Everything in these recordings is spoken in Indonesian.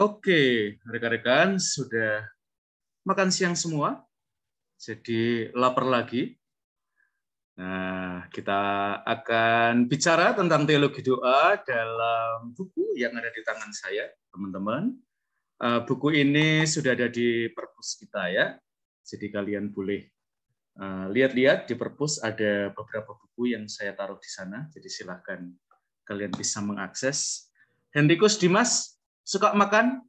Oke, rekan-rekan sudah makan siang semua, jadi lapar lagi. Nah, kita akan bicara tentang teologi doa dalam buku yang ada di tangan saya, teman-teman. Buku ini sudah ada di perpus kita ya, jadi kalian boleh lihat-lihat di perpus ada beberapa buku yang saya taruh di sana, jadi silahkan kalian bisa mengakses. Henrikus Dimas, suka makan?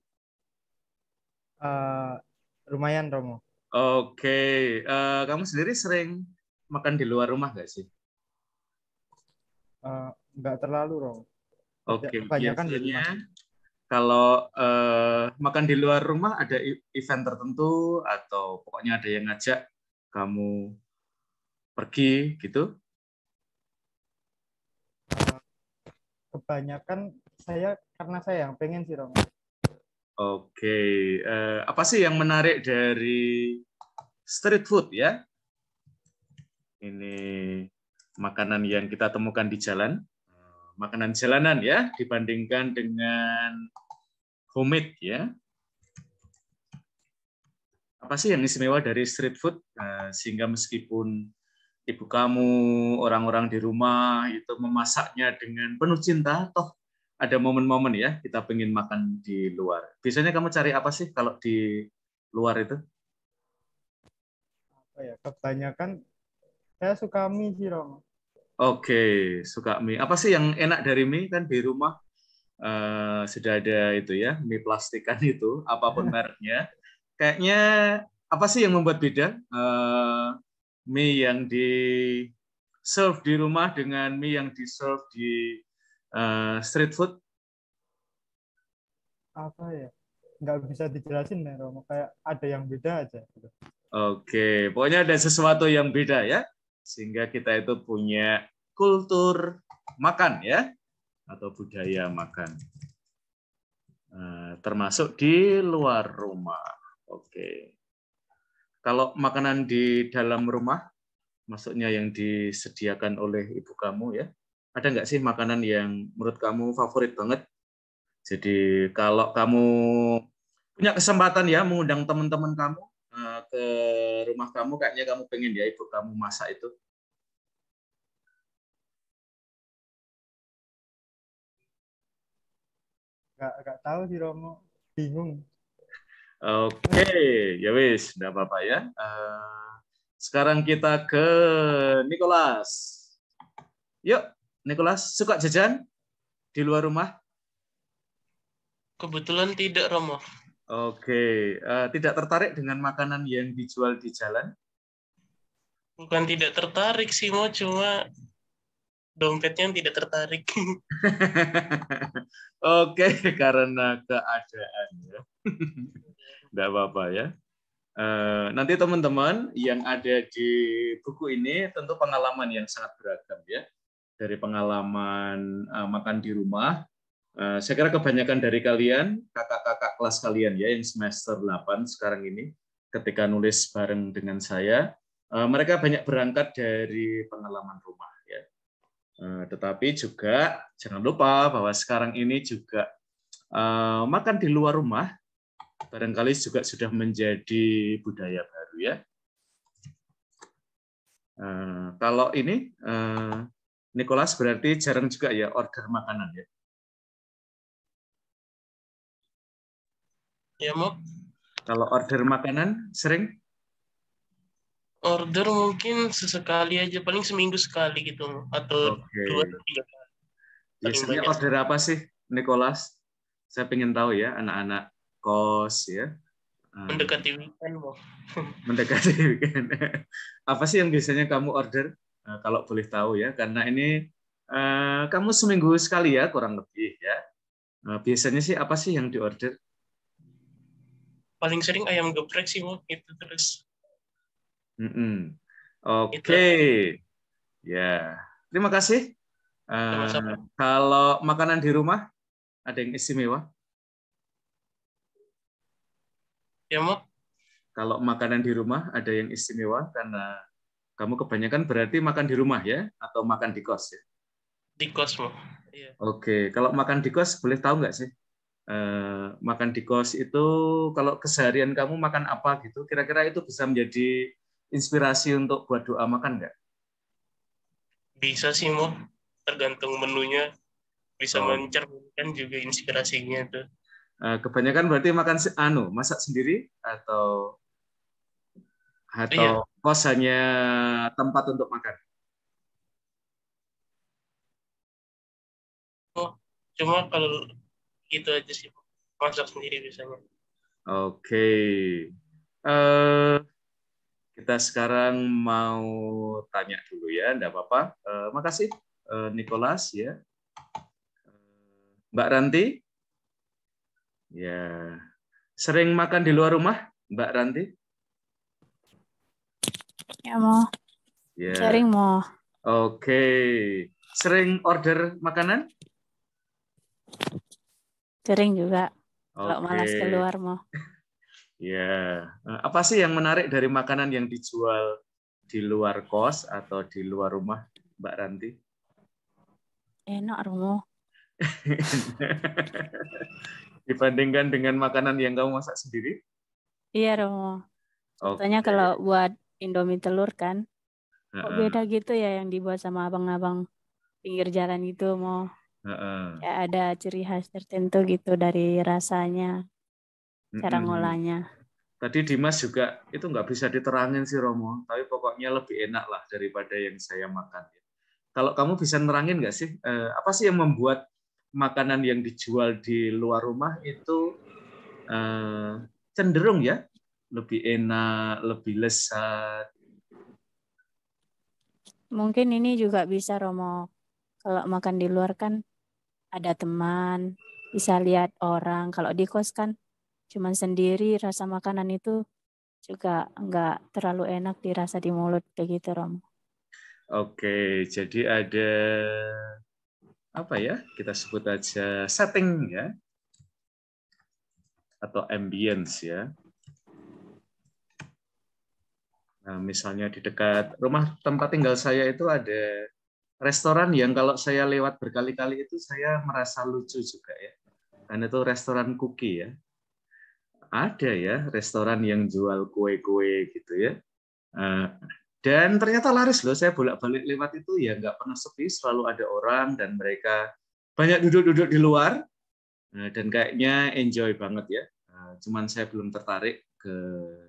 Lumayan, Romo. Oke, kamu sendiri sering makan di luar rumah nggak sih? Nggak terlalu, Romo. Oke, Kebanyakan di rumah. biasanya kalau makan di luar rumah ada event tertentu atau pokoknya ada yang ngajak kamu pergi gitu? Kebanyakan karena saya yang pengen sih, Romo. Oke, apa sih yang menarik dari street food ya? Ini makanan yang kita temukan di jalan, makanan jalanan ya, dibandingkan dengan homemade ya. Apa sih yang istimewa dari street food sehingga meskipun ibu kamu, orang-orang di rumah itu memasaknya dengan penuh cinta, toh ada momen-momen ya kita pengen makan di luar. Biasanya kamu cari apa sih kalau di luar itu? Kebanyakan saya suka mie sih, Romo. Oke, suka mie. Apa sih yang enak dari mie? Kan di rumah sudah ada itu ya, mie plastikan itu, apapun mereknya. Kayaknya apa sih yang membuat beda mie yang di serve di rumah dengan mie yang di serve di street food? Apa ya? Nggak bisa dijelasin ya, Romo. Kayak ada yang beda aja. Oke, pokoknya ada sesuatu yang beda ya, sehingga kita itu punya kultur makan ya, atau budaya makan, termasuk di luar rumah. Oke, kalau makanan di dalam rumah, maksudnya yang disediakan oleh ibu kamu ya, ada nggak sih makanan yang menurut kamu favorit banget? Jadi kalau kamu punya kesempatan ya mengundang teman-teman kamu ke rumah kamu, kayaknya kamu pengen ya ibu kamu masak itu. Nggak tahu sih, Romo. Bingung. Oke, ya wis, enggak apa-apa ya. Sekarang kita ke Nicholas. Yuk, Nicholas, suka jajan di luar rumah? Kebetulan tidak, Romo. Oke, tidak tertarik dengan makanan yang dijual di jalan? Bukan tidak tertarik sih, mau cuma dompetnya yang tidak tertarik. Oke, karena keadaan ya. Enggak apa-apa ya. Nanti teman-teman yang ada di buku ini tentu pengalaman yang sangat beragam ya. Dari pengalaman makan di rumah, saya kira kebanyakan dari kalian, kakak-kakak kelas kalian ya, yang semester 8 sekarang ini, ketika nulis bareng dengan saya, mereka banyak berangkat dari pengalaman rumah. Ya. Tetapi juga jangan lupa bahwa sekarang ini juga makan di luar rumah, barangkali juga sudah menjadi budaya baru ya. Kalau ini, Nicholas berarti jarang juga ya order makanan ya? Ya, mau. Kalau order makanan sering? Order mungkin sesekali aja, paling seminggu sekali gitu, atau Oke. 2-3 kali. Paling Biasanya banyak. order apa sih, Nicholas? Saya pengen tahu ya, anak-anak kos ya. Mendekati weekend, mau. Mendekati weekend. Apa sih yang biasanya kamu order? Kalau boleh tahu ya, karena ini kamu seminggu sekali ya, kurang lebih ya. Biasanya sih apa sih yang diorder? Paling sering ayam geprek sih, mau. Itu terus. Oke, ya. Terima kasih. Sama-sama. Kalau makanan di rumah ada yang istimewa? Ya, mau. Kalau makanan di rumah ada yang istimewa karena kamu kebanyakan berarti makan di rumah ya, atau makan di kos ya? Di kos, mau. Iya. Oke, kalau makan di kos boleh tahu nggak sih? makan di kos itu kalau keseharian kamu makan apa gitu, kira-kira itu bisa menjadi inspirasi untuk buat doa makan nggak? Bisa sih, Mo. Tergantung menunya. Bisa Oh, mencerminkan juga inspirasinya tuh. kebanyakan berarti makan masak sendiri atau Iya, kos hanya tempat untuk makan? Mo. Cuma kalau gitu aja sih, Mo. Masak sendiri biasanya. Oke. Eh, kita sekarang mau tanya dulu ya, enggak apa-apa. Makasih Nicholas ya. Mbak Ranti, ya sering makan di luar rumah, Mbak Ranti? Ya, Mo. Ya. Sering, Mo. Oke. Sering order makanan? Sering juga. Kalau Oke. malas keluar, Mo. Ya. Apa sih yang menarik dari makanan yang dijual di luar kos atau di luar rumah, Mbak Ranti? Enak, Mo. Dibandingkan dengan makanan yang kamu masak sendiri? Iya, Mo. Contohnya Oke. kalau buat Indomie telur kan, kok Heeh, beda gitu ya yang dibuat sama abang-abang pinggir jalan itu, Mo. heeh. Kayak ada ciri khas tertentu gitu dari rasanya, cara Mm-mm. ngolahnya. Tadi Dimas juga itu nggak bisa diterangin sih Romo, tapi pokoknya lebih enak lah daripada yang saya makan. Kalau kamu bisa nerangin nggak sih, apa sih yang membuat makanan yang dijual di luar rumah itu cenderung ya lebih enak, lebih lezat? Mungkin ini juga bisa, Romo. Kalau makan di luar kan ada teman, bisa lihat orang. Kalau di kos kan cuman sendiri, rasa makanan itu juga nggak terlalu enak dirasa di mulut kayak gitu, Romo. Oke, jadi ada apa ya? Kita sebut aja setting ya, atau ambience ya. Nah, misalnya di dekat rumah tempat tinggal saya itu ada restoran yang kalau saya lewat berkali-kali itu saya merasa lucu juga ya. Karena itu restoran cookie ya. Ada ya restoran yang jual kue-kue gitu ya. Eh, Dan ternyata laris loh. Saya bolak-balik lewat itu ya nggak pernah sepi. Selalu ada orang dan mereka banyak duduk-duduk di luar. Dan kayaknya enjoy banget ya. Cuman saya belum tertarik ke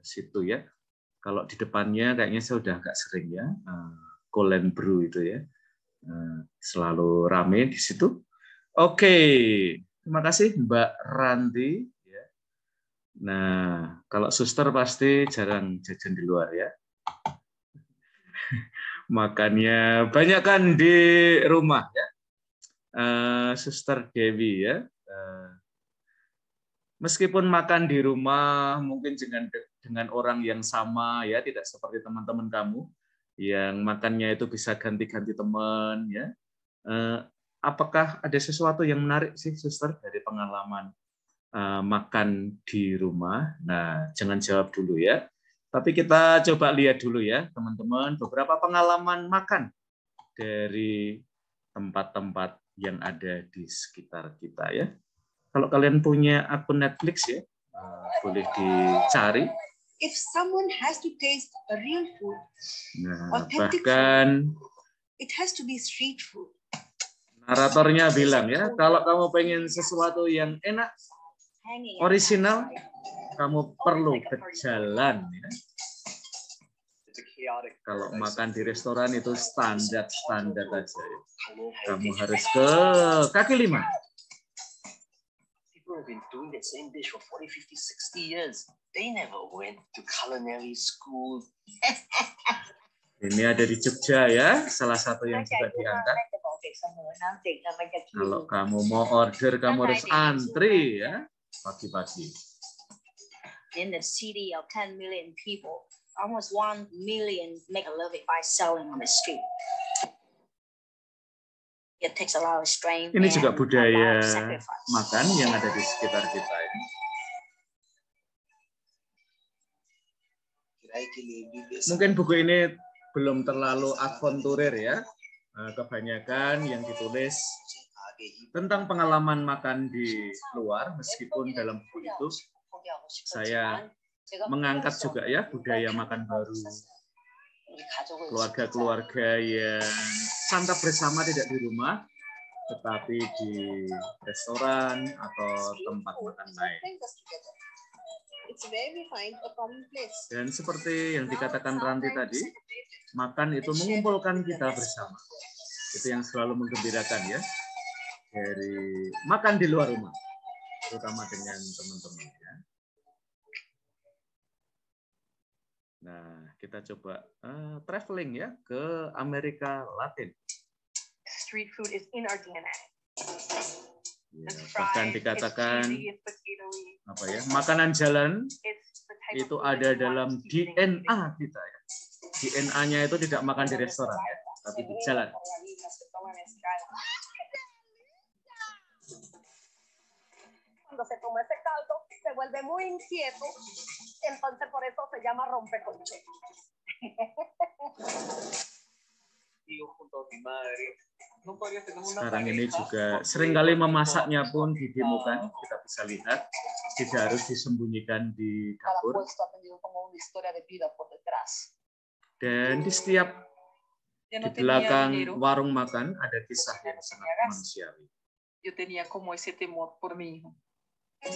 situ ya. Kalau di depannya kayaknya saya udah agak sering ya. Cold and Brew itu ya. Selalu rame di situ. Oke, terima kasih Mbak Ranti. Nah, kalau suster pasti jarang jajan di luar ya. Makannya banyak kan di rumah ya. Suster Dewi ya. Meskipun makan di rumah mungkin dengan orang yang sama ya, tidak seperti teman-teman kamu yang makannya itu bisa ganti-ganti teman ya. Apakah ada sesuatu yang menarik sih, suster, dari pengalaman makan di rumah? Nah, jangan jawab dulu ya. Tapi kita coba lihat dulu ya, teman-teman, beberapa pengalaman makan dari tempat-tempat yang ada di sekitar kita ya. Kalau kalian punya akun Netflix ya, boleh dicari. If someone has to taste a real food, Nah, authentic bahkan food, it has to be street food. naratornya bilang ya, kalau kamu pengen sesuatu yang enak, orisinal, kamu perlu berjalan ya. Kalau makan di restoran itu standar aja ya. Kamu harus ke kaki lima. People have been doing the same dish for 40, 50, 60 years. They never went to culinary school. Ini ada di Jogja ya, salah satu yang juga diangkat. Kalau kamu mau order, kamu harus antri ya, pagi-pagi. In the city of 10 million people, almost 1 million make a living by selling on the street. It takes a lot of strength. Ini juga budaya makan yang ada di sekitar kita ya. Mungkin buku ini belum terlalu avanturir ya. Kebanyakan yang ditulis tentang pengalaman makan di luar, meskipun dalam buku itu saya mengangkat juga ya budaya makan baru, keluarga-keluarga yang santap bersama tidak di rumah, tetapi di restoran atau tempat makan lain. Dan seperti yang dikatakan Ranti tadi, makan itu mengumpulkan kita bersama. Itu yang selalu menggembirakan ya, dari makan di luar rumah, terutama dengan teman-teman. Ya. Nah, kita coba traveling ya ke Amerika Latin. Street food is in our DNA. Ya, bahkan dikatakan apa ya, makanan jalan itu ada dalam DNA kita ya. DNA-nya itu tidak makan di restoran ya, tapi di jalan. Cuando se toma ese caldo se vuelve muy inquieto, entonces por eso se llama rompecolchón. Sekarang ini juga seringkali memasaknya pun didemokan, kita bisa lihat, tidak harus disembunyikan di dapur. Dan di setiap di belakang warung makan ada kisah yang sangat manusiawi. Yo tenía como ese temor por mi hijo. El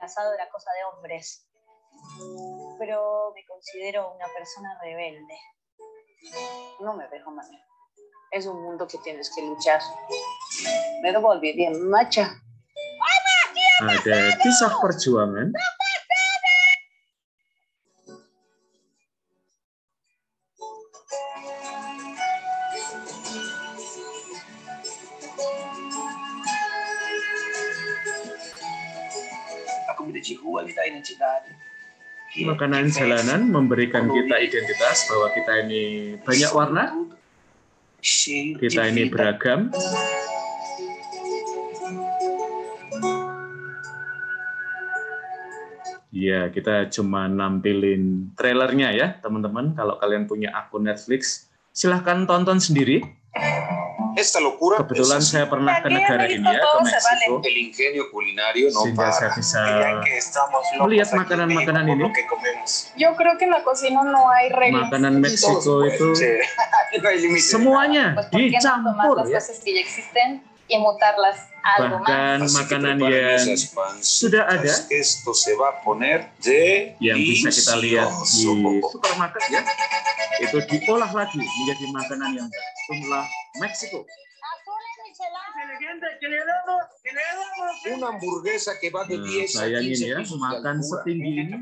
asado era cosa de hombres, pero me considero una persona rebelde. No me dejo manejar. Es un mundo que tienes que luchar. Me devolví bien macha. Ada kisah perjuangan. Makanan jalanan memberikan kita identitas bahwa kita ini banyak warna, kita ini beragam. Ya, kita cuma nampilin trailernya ya, teman-teman. Kalau kalian punya akun Netflix, silahkan tonton sendiri. Kebetulan saya pernah ke negara ini ya, ke Meksiko, sehingga saya bisa melihat makanan-makanan ini. Yo creo que en la cocina no hay reglas. Makanan Meksiko itu semuanya dicampur ya. Bahkan makanan yang sudah ada, yang bisa kita lihat di supermarket ya, itu diolah lagi menjadi makanan yang jumlah Meksiko. Una hamburguesa que va de 10 a 15 ya, makan setinggi ini.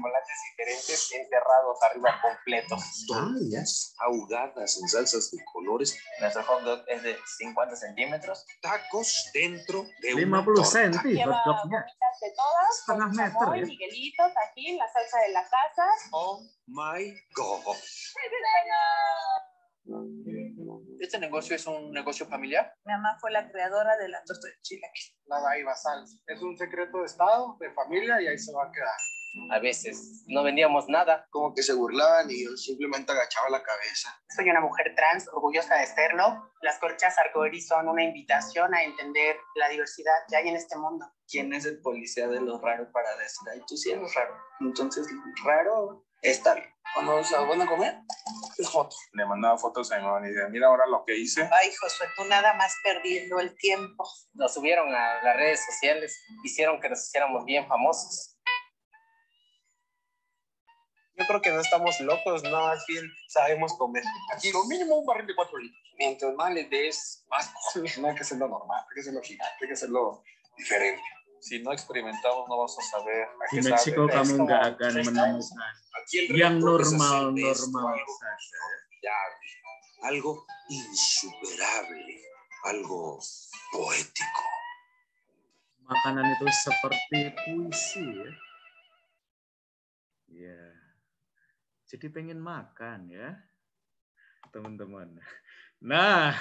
Enterrados arriba completos. Tortillas ahogadas en salsas de colores. Nuestro hot dog es de 50 centímetros. Tacos dentro de 50 cm hot dognya. Setengah meter ya. Miguelito, tajín, la salsa de la casa. Oh my God. ¿Este negocio es un negocio familiar? Mi mamá fue la creadora de la torta de chilaquil. Nada ahí va sal. Es un secreto de estado, de familia y ahí se va a quedar. A veces no vendíamos nada. Como que se burlaban y yo simplemente agachaba la cabeza. Soy una mujer trans, orgullosa de serlo. Las corchas arcoíris son una invitación a entender la diversidad que hay en este mundo. ¿Quién es el policía de lo raro para decir, ay, tú sí eres raro? Entonces, raro está bien. Cuando se van a comer, es foto. Le mandaba fotos a mi mamá y decía, mira ahora lo que hice. Ay, Josué, tú nada más perdiendo el tiempo. Nos subieron a las redes sociales, hicieron que nos hiciéramos bien famosos. Yo creo que no estamos locos, no, más bien sabemos comer. Aquí lo mínimo un barril de 4 litros. Mientras más le des, más cosas. No hay que hacerlo normal, hay que hacerlo gigante, hay que hacerlo diferente. Si no experimentamos, no vamos a saber a qué sabe. Di Meksiko kamu nggak akan menemukan yang normal saja. Algo insuperable, algo poético. Makanan itu seperti puisi ya. Ya. Jadi pengen makan ya, teman-teman. Nah,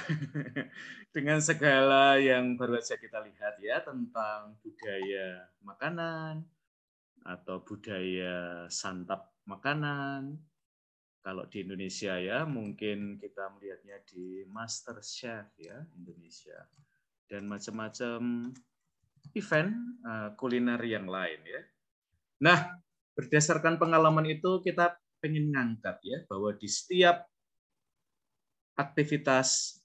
dengan segala yang baru saja kita lihat ya tentang budaya makanan atau budaya santap makanan, Kalau di Indonesia ya, mungkin kita melihatnya di MasterChef ya, Indonesia. Dan macam-macam event kuliner yang lain ya. Nah, berdasarkan pengalaman itu kita pengen ngangkat ya, bahwa di setiap aktivitas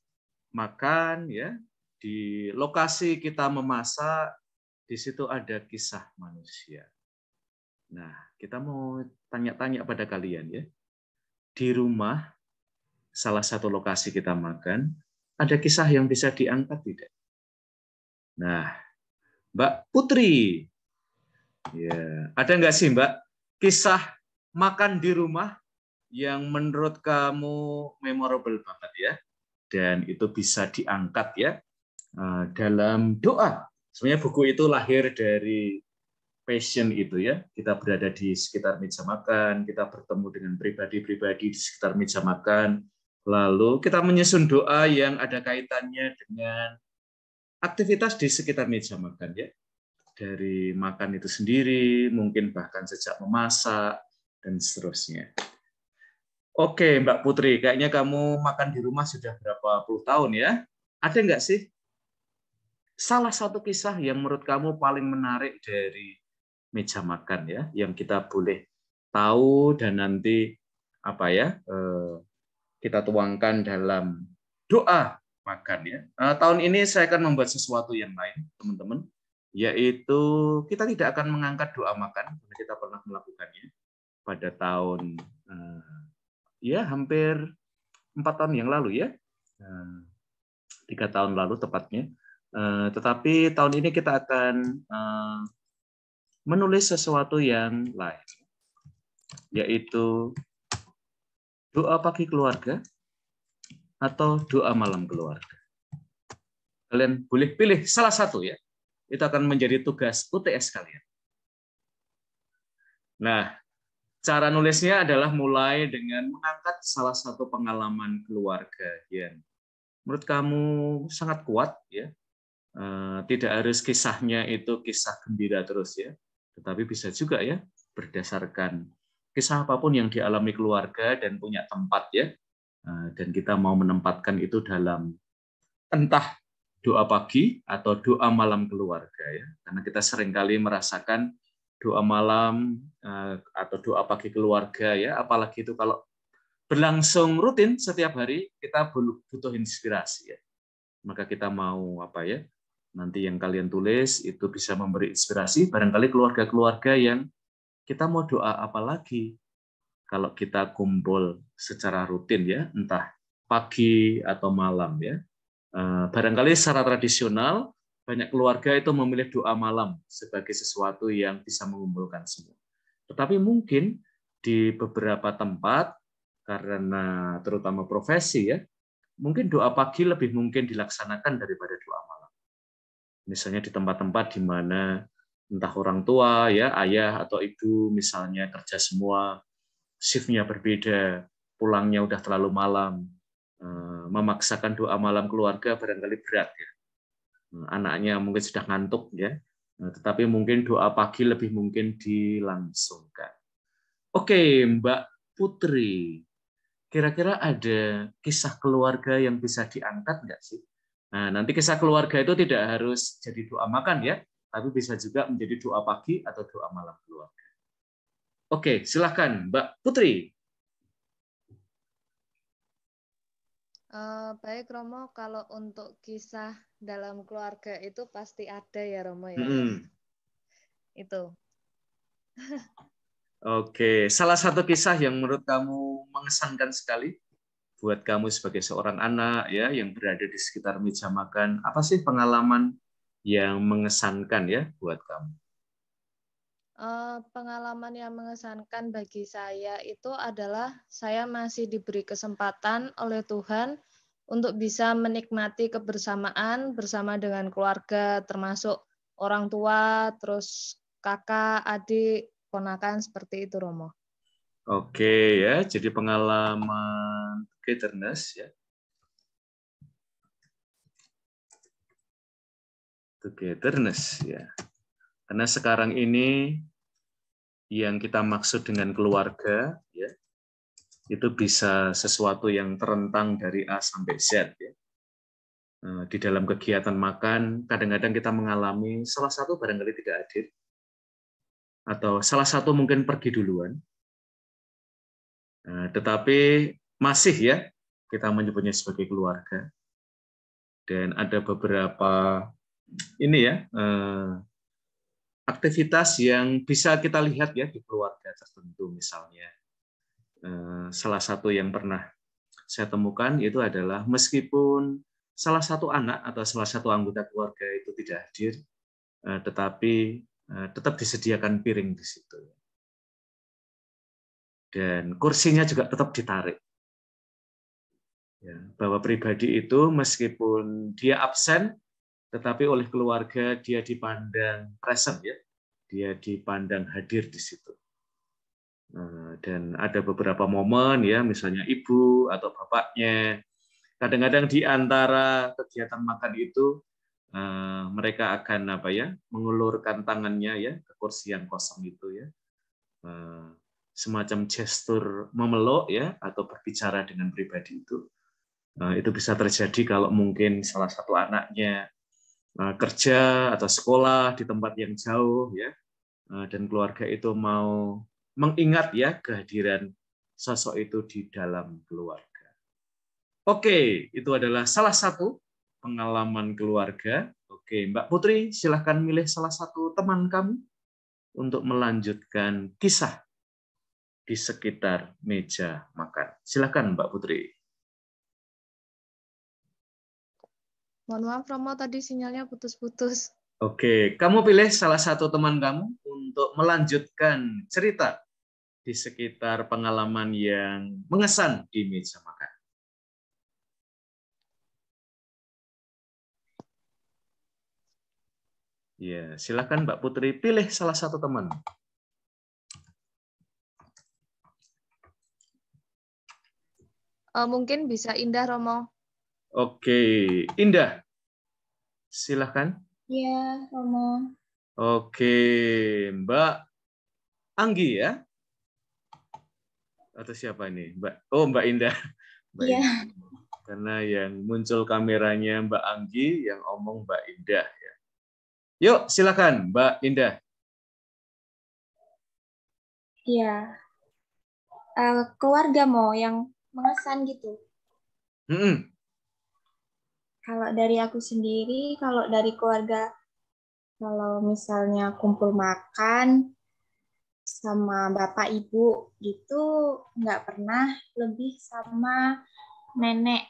makan ya, di lokasi kita memasak, di situ ada kisah manusia. Nah, kita mau tanya-tanya pada kalian ya. Di rumah, salah satu lokasi kita makan, ada kisah yang bisa diangkat tidak? Nah, Mbak Putri, ya, ada nggak sih Mbak kisah makan di rumah yang menurut kamu memorable banget ya? Dan itu bisa diangkat ya dalam doa. Sebenarnya buku itu lahir dari passion itu ya. Kita berada di sekitar meja makan, kita bertemu dengan pribadi-pribadi di sekitar meja makan, lalu kita menyusun doa yang ada kaitannya dengan aktivitas di sekitar meja makan ya. Dari makan itu sendiri, mungkin bahkan sejak memasak dan seterusnya. Oke, Mbak Putri, kayaknya kamu makan di rumah sudah berapa puluh tahun ya? Ada nggak sih salah satu kisah yang menurut kamu paling menarik dari meja makan ya, yang kita boleh tahu dan nanti apa ya kita tuangkan dalam doa makan ya. Tahun ini saya akan membuat sesuatu yang lain, teman-teman, yaitu kita tidak akan mengangkat doa makan karena kita pernah melakukannya pada tahun ya hampir 4 tahun yang lalu ya, 3 tahun lalu tepatnya. Tetapi tahun ini kita akan menulis sesuatu yang lain, yaitu doa pagi keluarga atau doa malam keluarga. Kalian boleh pilih salah satu ya. Itu akan menjadi tugas UTS kalian. Nah, cara nulisnya adalah mulai dengan mengangkat salah satu pengalaman keluarga yang menurut kamu sangat kuat ya. Tidak harus kisahnya itu kisah gembira terus ya. Tetapi bisa juga ya berdasarkan kisah apapun yang dialami keluarga dan punya tempat ya, dan kita mau menempatkan itu dalam entah doa pagi atau doa malam keluarga ya, karena kita seringkali merasakan doa malam atau doa pagi keluarga ya, apalagi itu kalau berlangsung rutin setiap hari, kita butuh inspirasi ya. Maka kita mau apa ya, nanti yang kalian tulis itu bisa memberi inspirasi barangkali keluarga-keluarga yang kita mau doa apa lagi kalau kita kumpul secara rutin ya, entah pagi atau malam ya. Barangkali secara tradisional banyak keluarga itu memilih doa malam sebagai sesuatu yang bisa mengumpulkan semua. Tetapi mungkin di beberapa tempat karena terutama profesi ya, mungkin doa pagi lebih mungkin dilaksanakan daripada doa malam. Misalnya di tempat-tempat di mana entah orang tua ya, ayah atau ibu misalnya kerja semua, shift-nya berbeda, pulangnya udah terlalu malam, memaksakan doa malam keluarga barangkali berat ya. Anaknya mungkin sudah ngantuk ya, tetapi mungkin doa pagi lebih mungkin dilangsungkan. Oke, Mbak Putri, kira-kira ada kisah keluarga yang bisa diangkat nggak sih? Nah, nanti kisah keluarga itu tidak harus jadi doa makan ya, tapi bisa juga menjadi doa pagi atau doa malam keluarga. Oke, silakan Mbak Putri. Baik Romo, kalau untuk kisah dalam keluarga itu pasti ada ya Romo ya. Itu. Oke, salah satu kisah yang menurut kamu mengesankan sekali buat kamu sebagai seorang anak ya yang berada di sekitar meja makan, apa sih pengalaman yang mengesankan ya buat kamu? Pengalaman yang mengesankan bagi saya itu adalah saya masih diberi kesempatan oleh Tuhan untuk bisa menikmati kebersamaan bersama dengan keluarga, termasuk orang tua, terus kakak, adik, ponakan, seperti itu Romo. Oke ya, jadi pengalaman togetherness ya. Togetherness ya. Karena sekarang ini yang kita maksud dengan keluarga ya, itu bisa sesuatu yang terentang dari A sampai Z. Ya. Di dalam kegiatan makan, kadang-kadang kita mengalami salah satu barangkali tidak hadir, atau salah satu mungkin pergi duluan. Tetapi masih ya, kita menyebutnya sebagai keluarga. Dan ada beberapa ini ya, aktivitas yang bisa kita lihat ya di keluarga tertentu misalnya. Salah satu yang pernah saya temukan itu adalah meskipun salah satu anak atau salah satu anggota keluarga itu tidak hadir, tetapi tetap disediakan piring di situ. Dan kursinya juga tetap ditarik. Ya, bahwa pribadi itu meskipun dia absen, tetapi oleh keluarga dia dipandang present ya, dia dipandang hadir di situ. Dan ada beberapa momen ya, misalnya ibu atau bapaknya, kadang-kadang di antara kegiatan makan itu mereka akan mengulurkan tangannya ya ke kursi yang kosong itu ya, semacam gestur memeluk ya atau berbicara dengan pribadi itu. Itu bisa terjadi kalau mungkin salah satu anaknya kerja atau sekolah di tempat yang jauh ya, dan keluarga itu mau mengingat ya kehadiran sosok itu di dalam keluarga. Oke, itu adalah salah satu pengalaman keluarga. Oke, Mbak Putri, silahkan milih salah satu teman kamu untuk melanjutkan kisah di sekitar meja makan. Silahkan Mbak Putri. Mohon maaf Romo, tadi sinyalnya putus-putus. Oke, kamu pilih salah satu teman kamu untuk melanjutkan cerita di sekitar pengalaman yang mengesan di meja makan. Ya, silakan Mbak Putri pilih salah satu teman. Mungkin bisa Indah, Romo. Oke, Indah. Silahkan. Iya, Romo. Oke, Mbak Anggi ya? Atau siapa ini? Mbak Indah. Iya. Karena yang muncul kameranya Mbak Anggi, yang omong Mbak Indah. Ya. Yuk, silakan Mbak Indah. Iya. Keluarga mau yang mengesan gitu. Kalau dari aku sendiri, kalau dari keluarga, kalau misalnya kumpul makan sama bapak ibu gitu, nggak pernah lebih sama nenek.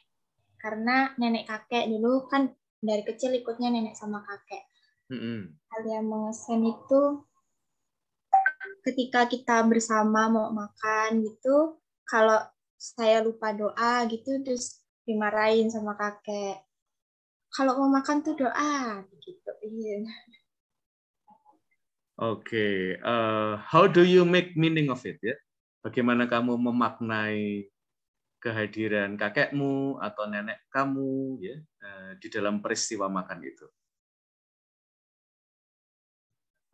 Karena nenek kakek dulu kan dari kecil ikutnya nenek sama kakek. Hal yang mengesan itu ketika kita bersama mau makan gitu, kalau saya lupa doa gitu, terus dimarahin sama kakek. Kalau mau makan tuh doa gitu. Oke, how do you make meaning of it ya? Bagaimana kamu memaknai kehadiran kakekmu atau nenek kamu ya di dalam peristiwa makan itu?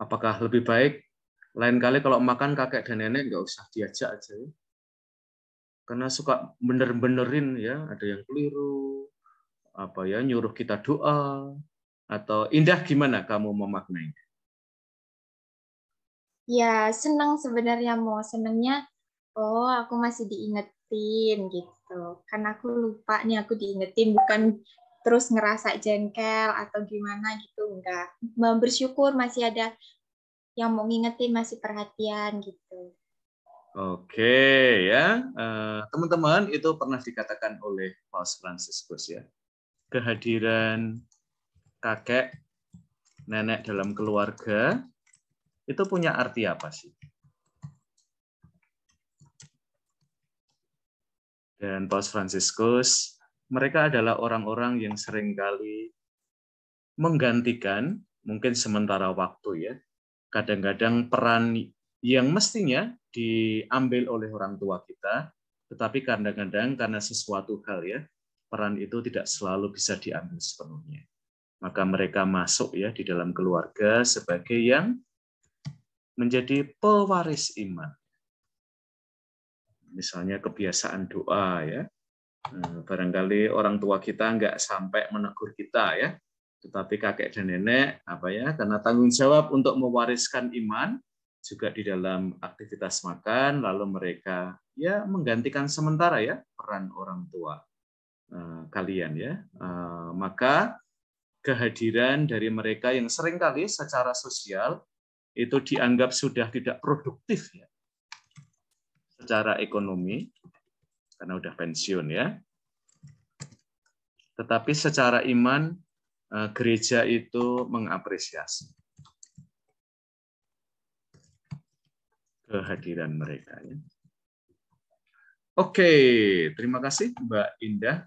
Apakah lebih baik lain kali kalau makan kakek dan nenek nggak usah diajak aja ya? Karena suka bener-benerin ya, ada yang keliru, nyuruh kita doa, atau Indah gimana kamu memaknainya? Ya senang sebenarnya senangnya, aku masih diingetin gitu. Karena aku lupa nih aku diingetin, bukan terus ngerasa jengkel atau gimana gitu, enggak. Bersyukur masih ada yang mau ngingetin, masih perhatian gitu. Oke ya, teman-teman, itu pernah dikatakan oleh Paus Fransiskus ya, kehadiran kakek nenek dalam keluarga itu punya arti apa sih? Dan Paus Fransiskus, mereka adalah orang-orang yang seringkali menggantikan, mungkin sementara waktu ya, kadang-kadang peran yang mestinya diambil oleh orang tua kita, tetapi kadang-kadang karena sesuatu hal ya, peran itu tidak selalu bisa diambil sepenuhnya. Maka mereka masuk ya di dalam keluarga sebagai yang menjadi pewaris iman. Misalnya kebiasaan doa ya. Barangkali orang tua kita nggak sampai menegur kita ya, tetapi kakek dan nenek karena tanggung jawab untuk mewariskan iman juga di dalam aktivitas makan, lalu mereka ya menggantikan sementara ya peran orang tua kalian ya. Maka kehadiran dari mereka yang seringkali secara sosial itu dianggap sudah tidak produktif ya secara ekonomi karena udah pensiun ya. Tetapi secara iman gereja itu mengapresiasi kehadiran mereka ya. Oke, terima kasih Mbak Indah.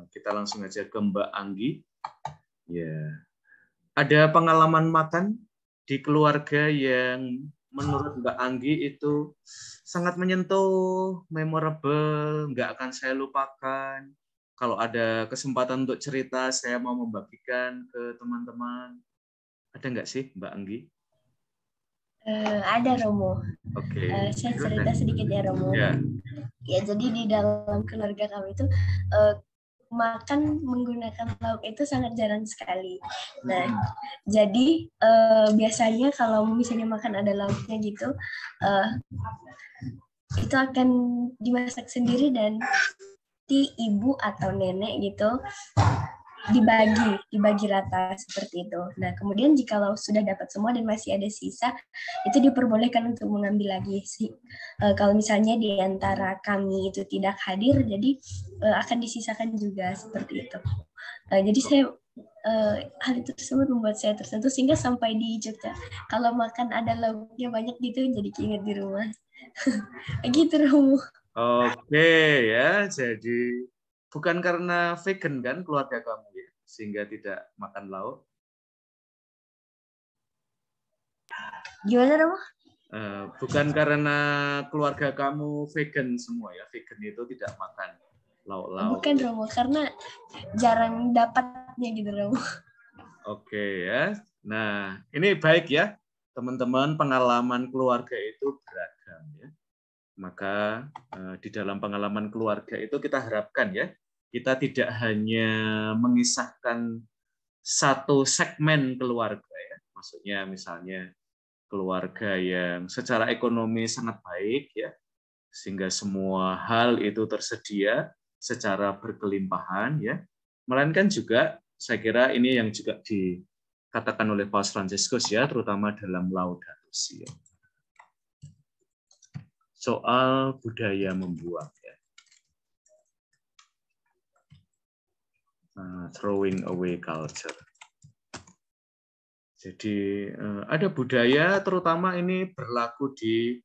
Kita langsung aja ke Mbak Anggi. Ya. Ada pengalaman makan di keluarga yang menurut Mbak Anggi itu sangat menyentuh, memorable, nggak akan saya lupakan. Kalau ada kesempatan untuk cerita, saya mau membagikan ke teman-teman. Ada nggak sih Mbak Anggi? Ada Romo. Oke. Saya cerita sedikit ya Romo. Ya. Ya, jadi di dalam keluarga kami itu makan menggunakan lauk itu sangat jarang sekali. Nah, jadi biasanya kalau misalnya makan ada lauknya gitu, itu akan dimasak sendiri dan di ibu atau nenek gitu dibagi rata seperti itu. Nah, kemudian jikalau sudah dapat semua dan masih ada sisa, itu diperbolehkan untuk mengambil lagi sih. Kalau misalnya di antara kami itu tidak hadir, jadi akan disisakan juga seperti itu. Jadi saya hal itu tersebut membuat saya tersentuh sehingga sampai di Jogja kalau makan ada lauknya banyak gitu jadi keinget di rumah. Gitu Romo. Oke ya, jadi bukan karena vegan kan keluarga kamu ya, sehingga tidak makan lauk? Gimana Romo? Bukan karena keluarga kamu vegan semua ya, vegan itu tidak makan lauk-lauk. Bukan Romo, karena jarang dapatnya gitu Romo. Oke ya, nah ini baik ya, teman-teman, pengalaman keluarga itu beragam ya. Maka di dalam pengalaman keluarga itu kita harapkan ya, kita tidak hanya mengisahkan satu segmen keluarga ya, maksudnya misalnya keluarga yang secara ekonomi sangat baik ya, sehingga semua hal itu tersedia secara berkelimpahan ya, melainkan juga saya kira ini yang juga dikatakan oleh Paus Fransiskus ya, terutama dalam Laudato Si ya. Soal budaya membuang ya. Throwing away culture. Jadi ada budaya terutama ini berlaku di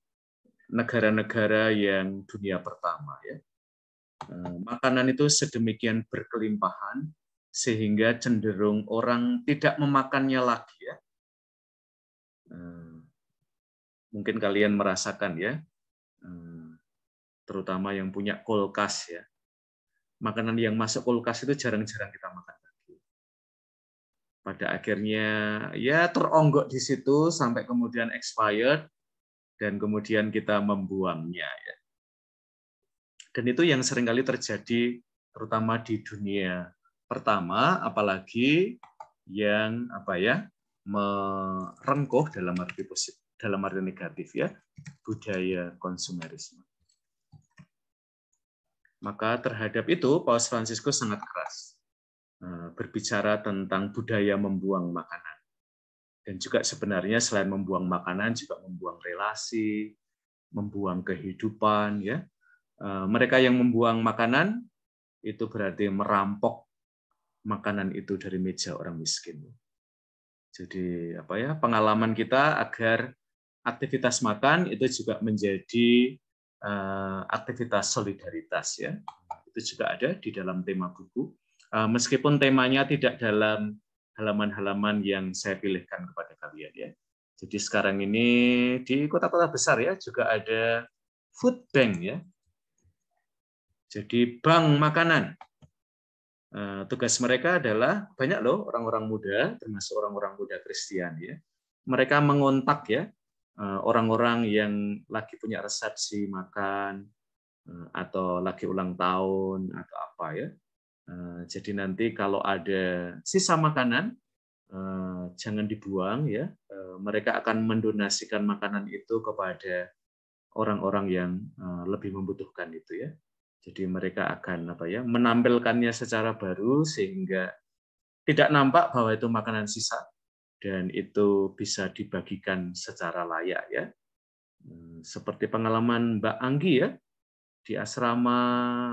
negara-negara yang dunia pertama ya. Makanan itu sedemikian berkelimpahan sehingga cenderung orang tidak memakannya lagi ya. Mungkin kalian merasakan ya, terutama yang punya kulkas ya. Makanan yang masuk kulkas itu jarang-jarang kita makan lagi. Pada akhirnya ya teronggok di situ sampai kemudian expired dan kemudian kita membuangnya ya. Dan itu yang seringkali terjadi terutama di dunia pertama, apalagi yang merengkuh dalam arti positif, dalam arti negatif ya, budaya konsumerisme. Maka terhadap itu Paus Fransiskus sangat keras berbicara tentang budaya membuang makanan. Dan juga sebenarnya selain membuang makanan juga membuang relasi, membuang kehidupan ya. Mereka yang membuang makanan itu berarti merampok makanan itu dari meja orang miskin. Jadi pengalaman kita agar aktivitas makan itu juga menjadi aktivitas solidaritas ya. Itu juga ada di dalam tema buku. Meskipun temanya tidak dalam halaman-halaman yang saya pilihkan kepada kalian ya. Jadi sekarang ini di kota-kota besar ya juga ada food bank ya. Jadi bank makanan. Tugas mereka adalah banyak loh orang-orang muda, termasuk orang-orang muda Kristen ya. Mereka mengontak ya orang-orang yang lagi punya resepsi makan, atau lagi ulang tahun atau apa ya. Jadi nanti kalau ada sisa makanan jangan dibuang ya. Mereka akan mendonasikan makanan itu kepada orang-orang yang lebih membutuhkan itu ya. Jadi mereka akan menampilkannya secara baru sehingga tidak nampak bahwa itu makanan sisa dan itu bisa dibagikan secara layak ya. Seperti pengalaman Mbak Anggi ya, di asrama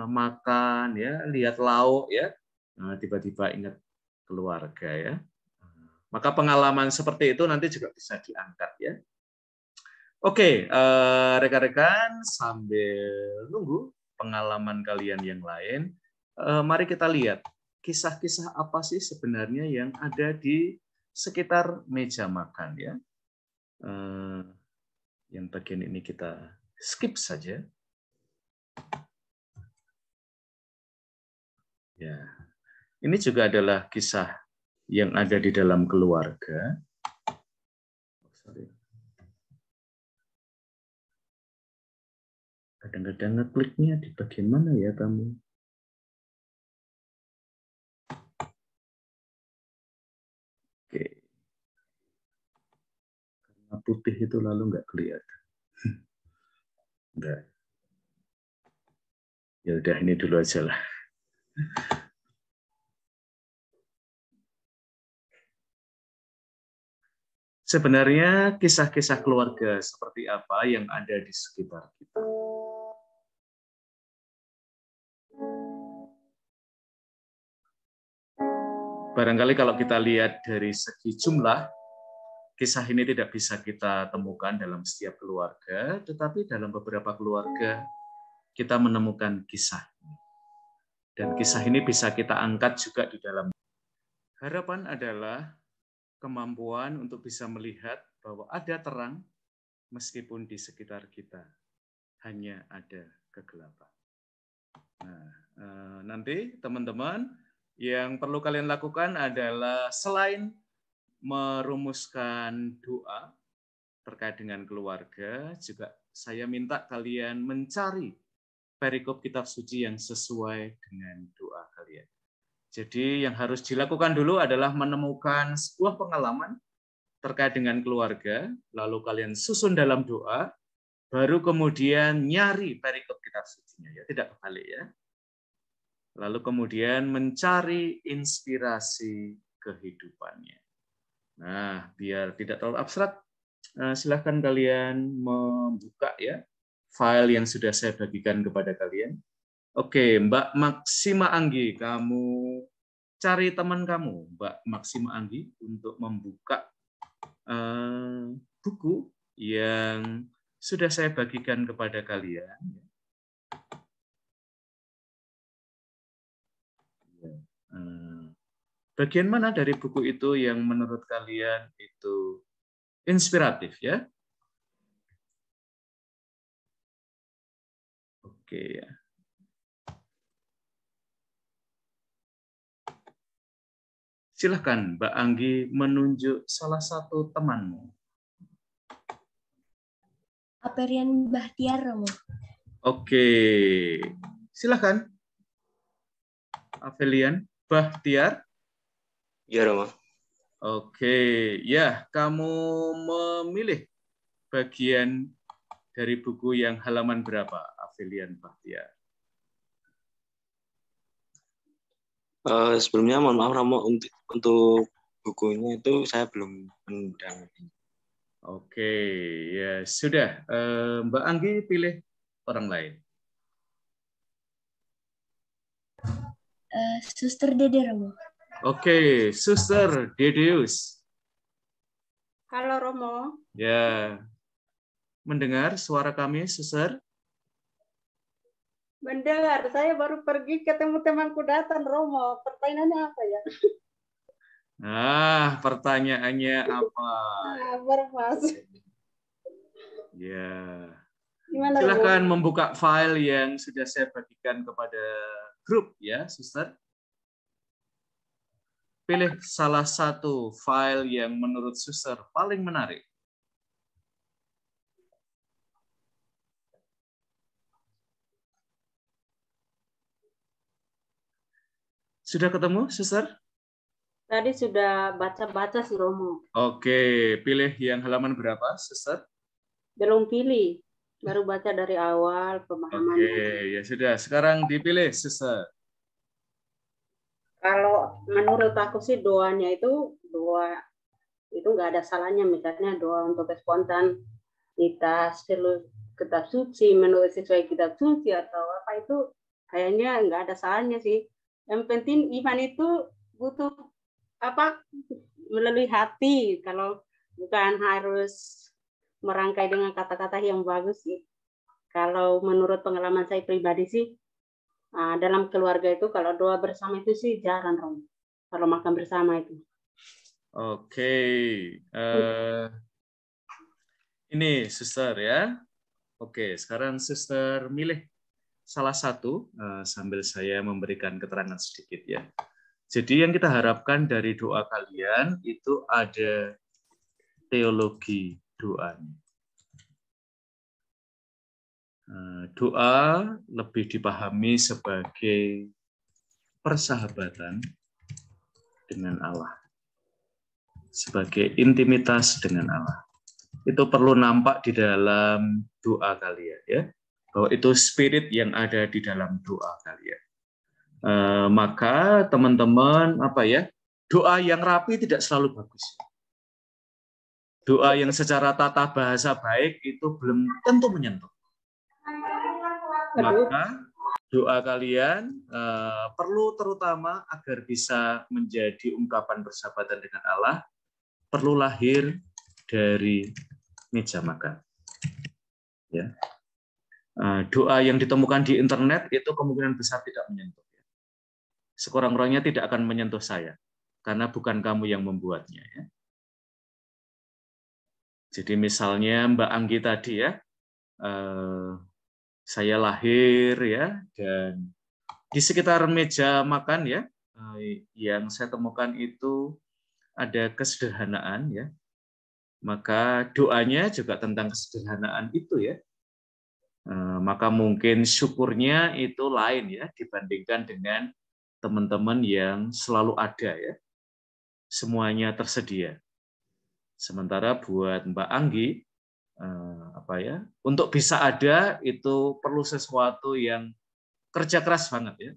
makan ya, lihat lauk ya, tiba-tiba ingat keluarga ya. Maka pengalaman seperti itu nanti juga bisa diangkat ya. Oke, rekan-rekan sambil nunggu pengalaman kalian yang lain, mari kita lihat kisah-kisah apa sih sebenarnya yang ada di sekitar meja makan ya. Yang bagian ini kita skip saja. Ya, ini juga adalah kisah yang ada di dalam keluarga. Kadang-kadang ngekliknya di bagian mana ya kamu? Oke. Karena putih itu lalu nggak kelihatan. Enggak. Ya udah ini dulu aja lah. Sebenarnya kisah-kisah keluarga seperti apa yang ada di sekitar kita? Barangkali kalau kita lihat dari segi jumlah, kisah ini tidak bisa kita temukan dalam setiap keluarga, tetapi dalam beberapa keluarga kita menemukan kisah ini. Dan kisah ini bisa kita angkat juga di dalam. Harapan adalah kemampuan untuk bisa melihat bahwa ada terang meskipun di sekitar kita hanya ada kegelapan. Nah, nanti teman-teman yang perlu kalian lakukan adalah selain merumuskan doa terkait dengan keluarga, juga saya minta kalian mencari perikop kitab suci yang sesuai dengan doa kalian. Jadi yang harus dilakukan dulu adalah menemukan sebuah pengalaman terkait dengan keluarga, lalu kalian susun dalam doa, baru kemudian nyari perikop kitab sucinya, ya tidak kebalik ya. Lalu kemudian mencari inspirasi kehidupannya. Nah, biar tidak terlalu abstrak, silahkan kalian membuka ya file yang sudah saya bagikan kepada kalian. Oke, Mbak Maksima Anggi, kamu cari teman kamu, Mbak Maksima Anggi, untuk membuka buku yang sudah saya bagikan kepada kalian. Bagian mana dari buku itu yang menurut kalian itu inspiratif ya? Oke ya. Silahkan Mbak Anggi menunjuk salah satu temanmu. Aperian Bahtiar, Romo. Oke, silahkan. Apelian Bahtiar. Ya, Romo. Oke, ya kamu memilih bagian dari buku yang halaman berapa, Apelian Bahtiar? Sebelumnya mohon maaf Romo, untuk bukunya itu saya belum mendangi. Oke, ya sudah. Mbak Anggi pilih orang lain. Suster Dede, Romo. Oke, Suster Dedeus. Halo Romo. Ya, mendengar suara kami, Suster? Mendengar, saya baru pergi ketemu temanku datang, Romo. Pertanyaannya apa ya? Nah, pertanyaannya apa? Berpas. Ya. Gimana, silakan Romo? membuka file yang sudah saya bagikan kepada grup ya, Suster. Pilih salah satu file yang menurut Suster paling menarik. Sudah ketemu, Suster? Tadi sudah baca-baca sih Romo. Oke, pilih yang halaman berapa, Suster? Belum pilih. Baru baca dari awal pemahamannya. Oke, ya sudah. Sekarang dipilih, Suster. Kalau menurut aku sih doanya itu doa itu nggak ada salahnya, misalnya doa untuk spontanitas kitab suci, menurut sesuai kitab suci atau apa, itu kayaknya nggak ada salahnya sih. Yang penting iman itu butuh apa, melalui hati, kalau bukan harus merangkai dengan kata-kata yang bagus sih. Kalau menurut pengalaman saya pribadi sih, dalam keluarga itu kalau doa bersama itu sih jarang, Rom. Kalau makan bersama itu. Oke, ini Suster ya. Oke, sekarang Suster milih salah satu sambil saya memberikan keterangan sedikit ya. Jadi yang kita harapkan dari doa kalian itu ada teologi doanya. Doa lebih dipahami sebagai persahabatan dengan Allah, sebagai intimitas dengan Allah. Itu perlu nampak di dalam doa kalian ya, bahwa itu spirit yang ada di dalam doa kalian. Maka teman-teman doa yang rapi tidak selalu bagus. Doa yang secara tata bahasa baik itu belum tentu menyentuh. Maka doa kalian perlu terutama agar bisa menjadi ungkapan persahabatan dengan Allah, perlu lahir dari meja makan. Ya. Doa yang ditemukan di internet itu kemungkinan besar tidak menyentuh. Sekurang-kurangnya tidak akan menyentuh saya, karena bukan kamu yang membuatnya. Ya. Jadi misalnya Mbak Anggi tadi ya, saya lahir ya, dan di sekitar meja makan ya, yang saya temukan itu ada kesederhanaan ya, maka doanya juga tentang kesederhanaan itu ya. Maka mungkin syukurnya itu lain ya dibandingkan dengan teman-teman yang selalu ada ya, semuanya tersedia. Sementara buat Mbak Anggi, untuk bisa ada itu perlu sesuatu yang kerja keras banget ya.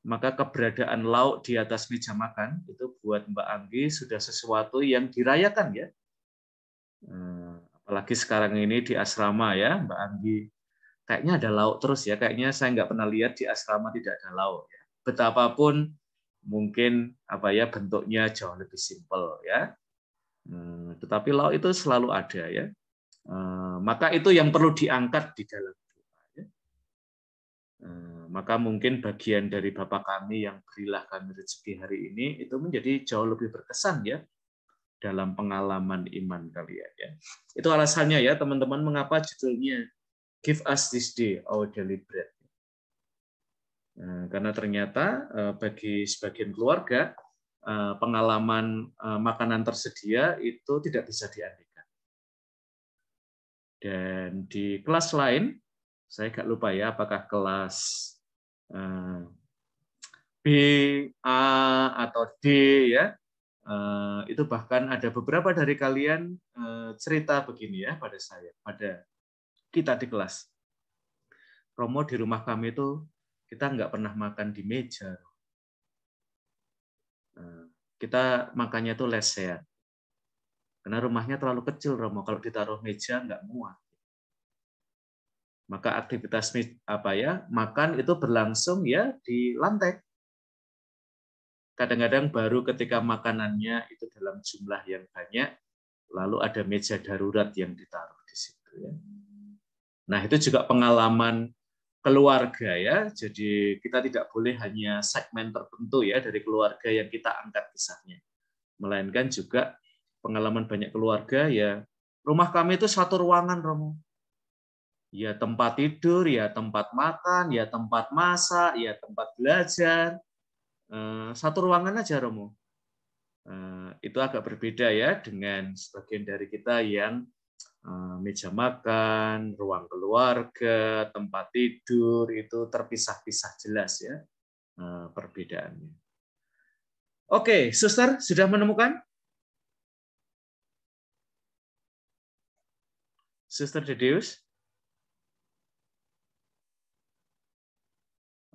Maka keberadaan lauk di atas meja makan itu buat Mbak Anggi sudah sesuatu yang dirayakan ya. Apalagi sekarang ini di asrama ya, Mbak Anggi, kayaknya ada lauk terus ya. Kayaknya saya nggak pernah lihat di asrama tidak ada lauk ya. Betapapun mungkin bentuknya jauh lebih simpel ya, tetapi lauk itu selalu ada ya. Maka itu yang perlu diangkat di dalam doa ya. Maka mungkin bagian dari Bapak kami yang berilah kami rezeki hari ini itu menjadi jauh lebih berkesan ya dalam pengalaman iman kalian ya. Itu alasannya ya teman-teman mengapa judulnya Give Us This Day Our Daily Bread. Karena ternyata bagi sebagian keluarga pengalaman makanan tersedia itu tidak bisa diandalkan. Dan di kelas lain, saya nggak lupa ya apakah kelas B, A, atau D ya, itu bahkan ada beberapa dari kalian cerita begini ya pada saya, pada kita di kelas. Romo, di rumah kami itu kita nggak pernah makan di meja. Kita makannya tuh lesehan. Karena rumahnya terlalu kecil, Romo. Kalau ditaruh meja nggak muat. Maka aktivitas makan itu berlangsung ya di lantai. Kadang-kadang baru ketika makanannya itu dalam jumlah yang banyak, lalu ada meja darurat yang ditaruh di situ. Ya. Nah itu juga pengalaman keluarga ya, jadi kita tidak boleh hanya segmen tertentu ya dari keluarga yang kita angkat kisahnya, melainkan juga pengalaman banyak keluarga ya. Rumah kami itu satu ruangan, Romo. Ya tempat tidur, ya tempat makan, ya tempat masak, ya tempat belajar, satu ruangan aja, Romo. Itu agak berbeda ya dengan sebagian dari kita yang meja makan, ruang keluarga, tempat tidur itu terpisah-pisah jelas ya. perbedaannya. Oke, Suster, sudah menemukan? Suster Dedeus?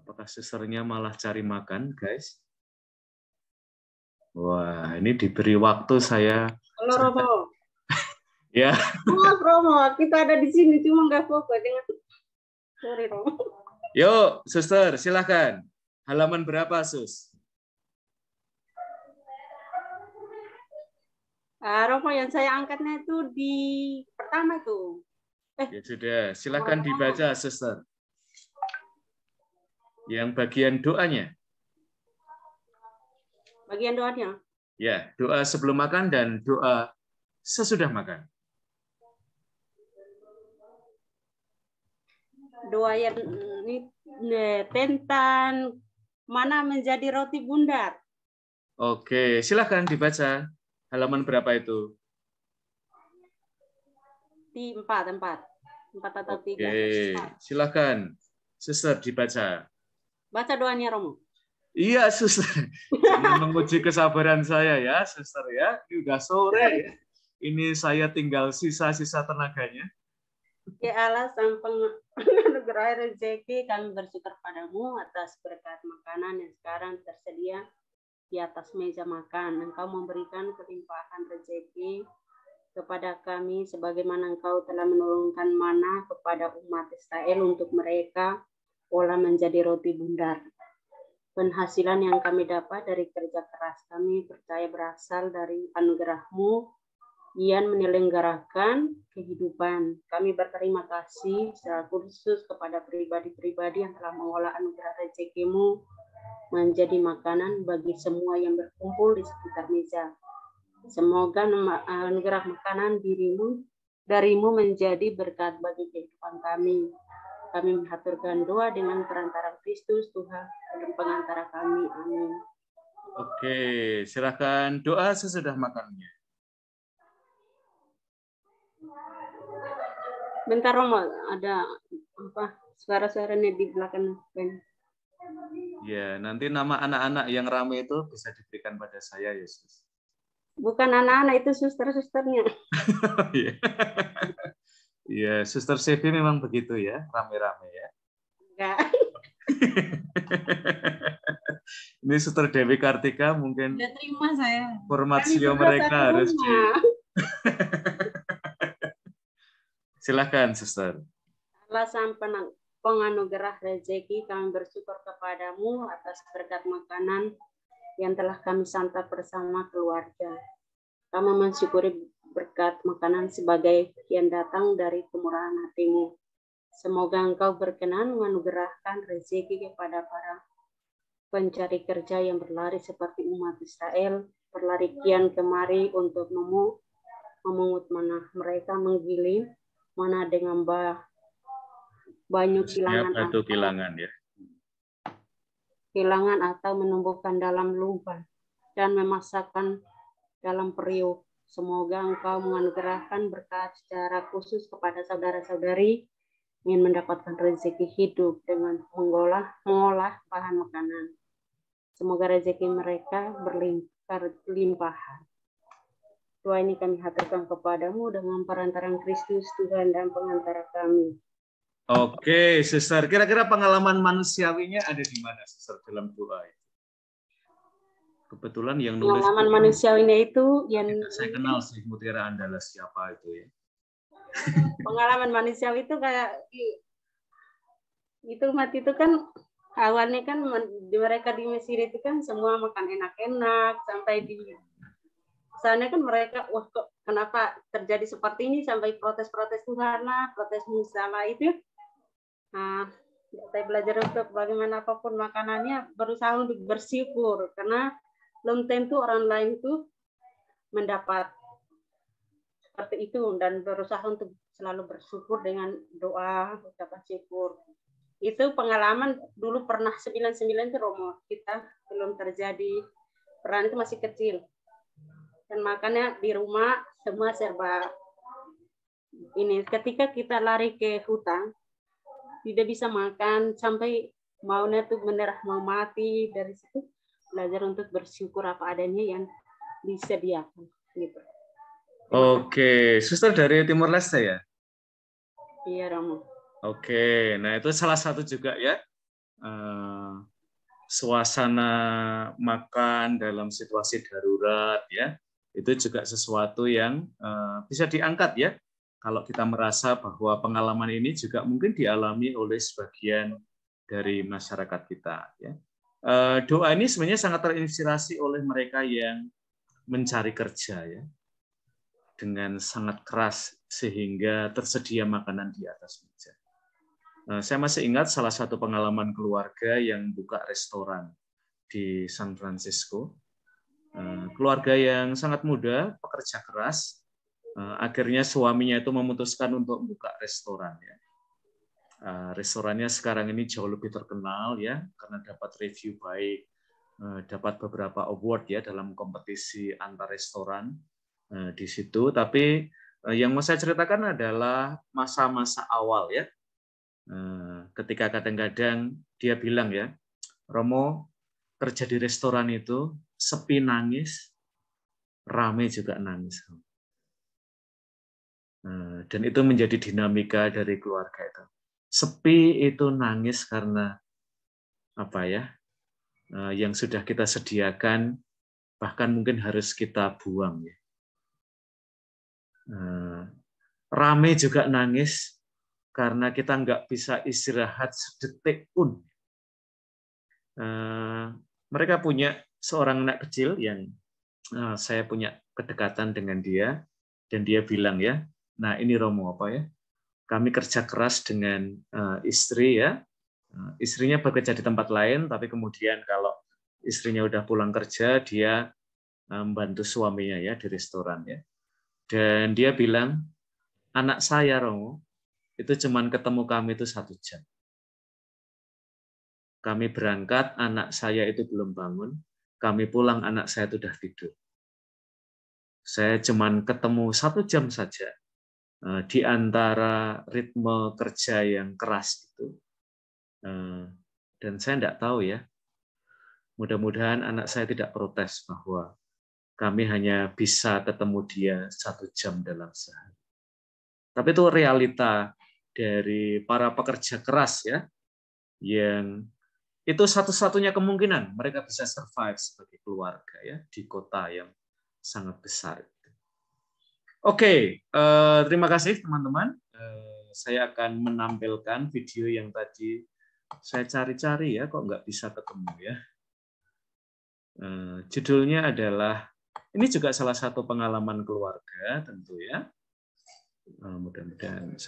Apakah susternya malah cari makan, guys? Wah, ini diberi waktu saya. Halo Romo. Ya. Maaf Romo, kita ada di sini cuma nggak fokus. Sorry Romo. Yuk, Suster, silakan. Halaman berapa, Sus? Romo, yang saya angkatnya itu di pertama itu. Ya sudah, silakan dibaca, Suster. Yang bagian doanya. Bagian doanya. Ya, doa sebelum makan dan doa sesudah makan. Doa yang ini tentang mana menjadi roti bundar. Oke, silakan dibaca. Halaman berapa itu? Di empat atau 3. Oke, silakan. Suster dibaca. Baca doanya Romo. Iya, Suster. Jangan menguji kesabaran saya ya, Suster ya. Ini udah sore ya. Ini saya tinggal sisa-sisa tenaganya. Ya Allah, sang penganugerah rezeki, kami bersyukur padamu atas berkat makanan yang sekarang tersedia di atas meja makan. Engkau memberikan kelimpahan rezeki kepada kami sebagaimana Engkau telah menurunkan mana kepada umat Israel untuk mereka olah menjadi roti bundar. Penghasilan yang kami dapat dari kerja keras kami percaya berasal dari anugerah-Mu yang menyelenggarakan kehidupan. Kami berterima kasih secara khusus kepada pribadi-pribadi yang telah mengolah anugerah rezeki-Mu menjadi makanan bagi semua yang berkumpul di sekitar meja. Semoga anugerah makanan darimu menjadi berkat bagi kehidupan kami. Kami mengaturkan doa dengan perantara Kristus Tuhan dan pengantara kami. Amin. Oke, silakan doa sesudah makannya. Bentar Romo, ada apa suara-suaranya di belakang. Ya, nanti nama anak-anak yang ramai itu bisa diberikan pada saya, Yesus. Bukan anak-anak, itu suster-susternya. Iya, Suster Sevi memang begitu ya, rame-rame ya. Enggak. Ini Suster Dewi Kartika mungkin. Sudah terima saya. Formatio mereka harus di. Silakan, Suster. Allah sang penganugerah rezeki, kami bersyukur kepadamu atas berkat makanan yang telah kami santap bersama keluarga. Kami mensyukuri berkat makanan sebagai yang datang dari kemurahan hati-Mu. Semoga Engkau berkenan menganugerahkan rezeki kepada para pencari kerja yang berlari seperti umat Israel, berlari kian kemari untuk memungut mana mereka menggiling mana dengan banyak kilangan ya. Kilangan atau menumbuhkan dalam lubang dan memasakkan dalam periuk. Semoga Engkau menganugerahkan berkat secara khusus kepada saudara-saudari ingin mendapatkan rezeki hidup dengan mengolah bahan makanan. Semoga rezeki mereka berlimpahan. Doa ini kami haturkan kepadamu dengan perantaran Kristus Tuhan dan pengantara kami. Oke, Suster. Kira-kira pengalaman manusiawinya ada di mana, Suster, dalam doa itu? Kebetulan yang nulis pengalaman manusiawinya itu yang saya kenal sih, Mutiara Andalas siapa itu ya. Pengalaman manusiawi itu kayak itu umat itu kan awalnya kan mereka di Mesir itu kan semua makan enak-enak sampai di sana kan mereka wah kok kenapa terjadi seperti ini sampai protes-protes Tuhan lah, protes Musa lah itu. Nah, saya belajar untuk bagaimana apapun makanannya berusaha untuk bersyukur karena belum tentu orang lain itu mendapat seperti itu dan berusaha untuk selalu bersyukur dengan doa, ucapan syukur. Itu pengalaman dulu pernah 99 itu Romo, kita belum terjadi, peran itu masih kecil. Dan makanya di rumah semua serba ini ketika kita lari ke hutan tidak bisa makan sampai maunya tuh menyerah, mau mati. Dari situ belajar untuk bersyukur apa adanya yang disediakan gitu. Oke, suster dari Timur Leste ya? Iya, Romo. Oke, nah itu salah satu juga ya, suasana makan dalam situasi darurat ya, itu juga sesuatu yang bisa diangkat ya, kalau kita merasa bahwa pengalaman ini juga mungkin dialami oleh sebagian dari masyarakat kita ya. Doa ini sebenarnya sangat terinspirasi oleh mereka yang mencari kerja ya, dengan sangat keras sehingga tersedia makanan di atas meja. Saya masih ingat salah satu pengalaman keluarga yang buka restoran di San Francisco. Keluarga yang sangat muda, pekerja keras, akhirnya suaminya itu memutuskan untuk buka restoran. Ya. Restorannya sekarang ini jauh lebih terkenal ya, karena dapat review baik, dapat beberapa award ya dalam kompetisi antar restoran di situ. Tapi yang mau saya ceritakan adalah masa-masa awal ya. Ketika kadang-kadang dia bilang ya, Romo, kerja di restoran itu sepi nangis, rame juga nangis. Dan itu menjadi dinamika dari keluarga itu. Sepi itu nangis karena apa ya? Yang sudah kita sediakan bahkan mungkin harus kita buang ya. Rame juga nangis karena kita nggak bisa istirahat sedetik pun. Mereka punya seorang anak kecil yang saya punya kedekatan dengan dia, dan dia bilang ya, nah ini Romo apa ya, kami kerja keras dengan istri ya, istrinya bekerja di tempat lain, tapi kemudian kalau istrinya udah pulang kerja, dia membantu suaminya ya di restoran ya, dan dia bilang, anak saya Romo, itu cuman ketemu kami itu 1 jam. Kami berangkat, anak saya itu belum bangun. Kami pulang, anak saya itu sudah tidur. Saya cuman ketemu 1 jam saja di antara ritme kerja yang keras itu. Dan saya tidak tahu ya. Mudah-mudahan anak saya tidak protes bahwa kami hanya bisa ketemu dia 1 jam dalam sehari. Tapi itu realita dari para pekerja keras ya, yang itu satu-satunya kemungkinan mereka bisa survive sebagai keluarga ya di kota yang sangat besar. Oke, terima kasih teman-teman. Saya akan menampilkan video yang tadi saya cari-cari ya, kok nggak bisa ketemu ya. Judulnya adalah, ini juga salah satu pengalaman keluarga tentu ya. Mudah-mudahan